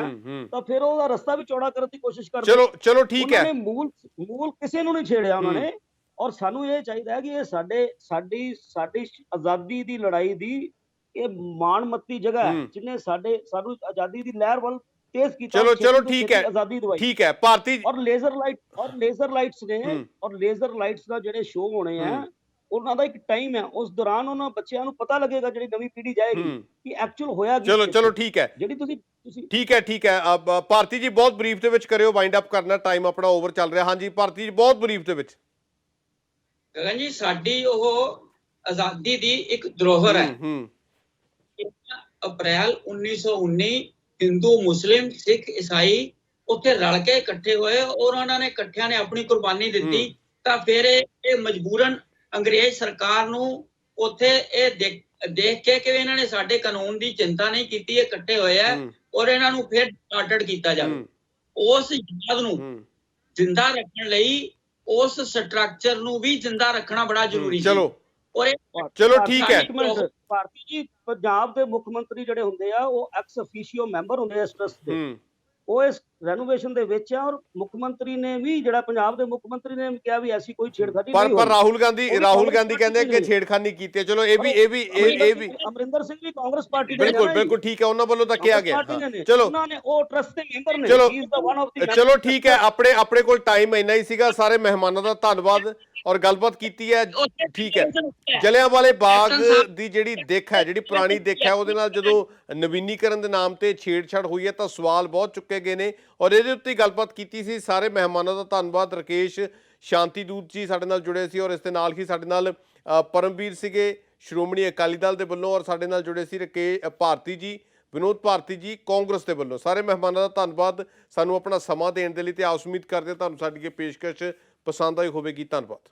C: ਤਾਂ ਫਿਰ ਉਹਦਾ ਰਸਤਾ ਵੀ ਚੌੜਾ ਕਰਨ ਦੀ ਕੋਸ਼ਿਸ਼ ਕਰਦੇ।
A: ਚਲੋ ਠੀਕ ਹੈ,
C: ਮੂਲ ਕਿਸੇ ਨੂੰ ਨਹੀਂ ਛੇੜਿਆ ਉਹਨਾਂ ਨੇ। ਔਰ ਸਾਨੂੰ ਇਹ ਚਾਹੀਦਾ ਹੈ ਕਿ ਇਹ ਸਾਡੀ ਆਜ਼ਾਦੀ ਦੀ ਲੜਾਈ ਦੀ ਇਹ ਮਾਣਮੱਤੀ ਜਗ੍ਹਾ ਹੈ ਜਿਹਨੇ ਸਾਨੂੰ ਆਜ਼ਾਦੀ ਦੀ ਲਹਿਰ ਵੱਲ ਤੇਜ਼ ਕੀਤਾ।
A: ਚਲੋ ਠੀਕ ਹੈ,
C: ਆਜ਼ਾਦੀ ਦਵਾਈ।
A: ਠੀਕ ਹੈ ਭਾਰਤੀ।
C: ਔਰ ਲੇਜ਼ਰ ਲਾਈਟਸ ਨੇ, ਔਰ ਲੇਜ਼ਰ ਲਾਈਟਸ ਦਾ ਜਿਹੜੇ ਸ਼ੋਅ ਹੋਣੇ ਆ ਉਹਨਾਂ ਦਾ ਇੱਕ ਟਾਈਮ ਹੈ, ਉਸ ਦੌਰਾਨ ਉਹਨਾਂ ਬੱਚਿਆਂ ਨੂੰ ਪਤਾ ਲੱਗੇਗਾ, ਜਿਹੜੀ ਨਵੀਂ ਪੀੜ੍ਹੀ ਜਾਏਗੀ, ਕਿ ਐਕਚੁਅਲ ਹੋਇਆ ਕੀ।
A: ਚਲੋ ਠੀਕ ਹੈ,
C: ਜਿਹੜੀ ਤੁਸੀਂ
A: ਠੀਕ ਹੈ ਭਾਰਤੀ ਜੀ ਬਹੁਤ ਬਰੀਫ ਦੇ ਵਿੱਚ ਕਰਿਓ, ਵਾਈਂਡ ਅਪ ਕਰਨਾ, ਟਾਈਮ ਆਪਣਾ ਓਵਰ ਚੱਲ ਰਿਹਾ। ਹਾਂਜੀ ਭਾਰਤੀ ਜੀ ਬਹੁਤ ਬਰੀਫ ਦੇ ਵਿੱਚ।
B: ਗਗਨ ਜੀ ਸਾਡੀ ਉਹ ਆਜ਼ਾਦੀ ਦੀ ਇੱਕ ਧਰੋਹਰ ਹੈ। 1 ਅਪ੍ਰੈਲ 1919 ਹਿੰਦੂ, ਮੁਸਲਿਮ, ਸਿੱਖ, ਈਸਾਈ ਉੱਥੇ ਰਲ ਕੇ ਇਕੱਠੇ ਹੋਏ, ਔਰ ਉਹਨਾਂ ਨੇ ਇਕੱਠਿਆਂ ਨੇ ਆਪਣੀ ਕੁਰਬਾਨੀ ਦਿੱਤੀ। ਤਾਂ ਫਿਰ ਇਹ ਮਜਬੂਰਨ ਅੰਗਰੇਜ਼ ਸਰਕਾਰ ਨੂੰ ਉੱਥੇ ਇਹ ਦੇਖ ਕੇ ਕਿ ਇਹਨਾਂ ਨੇ ਸਾਡੇ ਕਾਨੂੰਨ ਦੀ ਚਿੰਤਾ ਨਹੀਂ ਕੀਤੀ, ਇਹ ਇਕੱਠੇ ਹੋਏ ਆ, ਔਰ ਇਹਨਾਂ ਨੂੰ ਫਿਰ ਸਟਾਰਟਡ ਕੀਤਾ ਜਾਵੇ। ਉਸ ਯਾਦ ਨੂੰ ਜ਼ਿੰਦਾ ਰੱਖਣ ਲਈ ਉਸ ਸਟਰਕਚਰ ਨੂੰ ਵੀ ਜਿੰਦਾ ਰੱਖਣਾ ਬੜਾ ਜ਼ਰੂਰੀ ਸੀ।
A: ਚਲੋ
B: ਔਰ ਇਹ
A: ਚਲੋ ਠੀਕ ਹੈ।
C: ਇੱਕ ਮਿੰਟ, ਭਾਰਤੀ ਜੀ ਪੰਜਾਬ ਦੇ ਮੁੱਖ ਮੰਤਰੀ ਜਿਹੜੇ ਹੁੰਦੇ ਆ ਉਹ ਐਕਸ ਅਫੀਸ਼ੀਓ ਮੈਂਬਰ ਹੁੰਦੇ ਆ ਇਸ ਟਰਸਟ ਦੇ। ਉਹ ਇਸ ਰੈਨੋਵੇਸ਼ਨ ਦੇ ਵਿੱਚ ਆ, ਔਰ ਮੁੱਖ ਮੰਤਰੀ ਨੇ ਵੀ, ਜਿਹੜਾ ਪੰਜਾਬ ਦੇ ਮੁੱਖ ਮੰਤਰੀ ਨੇ ਕਿਹਾ ਵੀ ਐਸੀ ਕੋਈ ਛੇੜਖਾਨੀ ਨਹੀਂ ਹੋਈ।
A: ਪਰ ਰਾਹੁਲ ਗਾਂਧੀ ਕਹਿੰਦੇ ਕਿ ਛੇੜਖਾਨੀ ਕੀਤੀ ਹੈ। ਚਲੋ ਇਹ ਵੀ
C: ਅਮਰਿੰਦਰ ਸਿੰਘ ਵੀ ਕਾਂਗਰਸ ਪਾਰਟੀ ਦੇ
A: ਬਿਲਕੁਲ ਠੀਕ ਹੈ, ਉਹਨਾਂ ਵੱਲੋਂ ਤਾਂ ਕਿਹਾ ਗਿਆ। ਚਲੋ
C: ਉਹਨਾਂ ਨੇ ਉਹ ਟਰਸਟ ਦੇ ਮੈਂਬਰ ਨੇ।
A: ਚਲੋ ਠੀਕ ਹੈ, ਆਪਣੇ ਕੋਲ ਟਾਈਮ ਇੰਨਾ ਹੀ ਸੀਗਾ। ਸਾਰੇ ਮਹਿਮਾਨਾਂ ਦਾ ਧੰਨਵਾਦ ਔਰ ਗੱਲਬਾਤ ਕੀਤੀ ਹੈ, ਠੀਕ ਹੈ। ਜਲਿਆਂਵਾਲੇ ਬਾਗ ਦੀ ਜਿਹੜੀ ਦਿੱਖ ਹੈ, ਜਿਹੜੀ ਪੁਰਾਣੀ ਦਿੱਖ ਹੈ, ਉਹਦੇ ਨਾਲ ਜਦੋਂ ਨਵੀਨੀਕਰਨ ਦੇ ਨਾਮ ਤੇ ਛੇੜਛਾੜ ਹੋਈ ਹੈ ਤਾਂ ਸਵਾਲ ਬਹੁਤ ਚੁੱਕੇ ਗਏ ਨੇ ਔਰ ਇਹਦੇ ਉੱਤੇ ਗੱਲਬਾਤ ਕੀਤੀ ਸੀ। ਸਾਰੇ ਮਹਿਮਾਨਾਂ ਦਾ ਧੰਨਵਾਦ। ਰਕੇਸ਼ ਸ਼ਾਂਤੀਦੂਤ ਜੀ ਸਾਡੇ ਨਾਲ ਜੁੜੇ ਸੀ ਔਰ ਇਸ ਦੇ ਨਾਲ ਹੀ ਸਾਡੇ ਨਾਲ ਪਰਮਵੀਰ ਸੀਗੇ ਸ਼੍ਰੋਮਣੀ ਅਕਾਲੀ ਦਲ ਦੇ ਵੱਲੋਂ, ਔਰ ਸਾਡੇ ਨਾਲ ਜੁੜੇ ਸੀ ਭਾਰਤੀ ਜੀ, ਵਿਨੋਦ ਭਾਰਤੀ ਜੀ ਕਾਂਗਰਸ ਦੇ ਵੱਲੋਂ। ਸਾਰੇ ਮਹਿਮਾਨਾਂ ਦਾ ਧੰਨਵਾਦ ਸਾਨੂੰ ਆਪਣਾ ਸਮਾਂ ਦੇਣ ਦੇ ਲਈ, ਤੇ ਆਸ ਉਮੀਦ ਕਰਦੇ ਤੁਹਾਨੂੰ ਸਾਡੀ ਇਹ ਪੇਸ਼ਕਸ਼ ਪਸੰਦ ਆਈ ਹੋਵੇਗੀ। ਧੰਨਵਾਦ।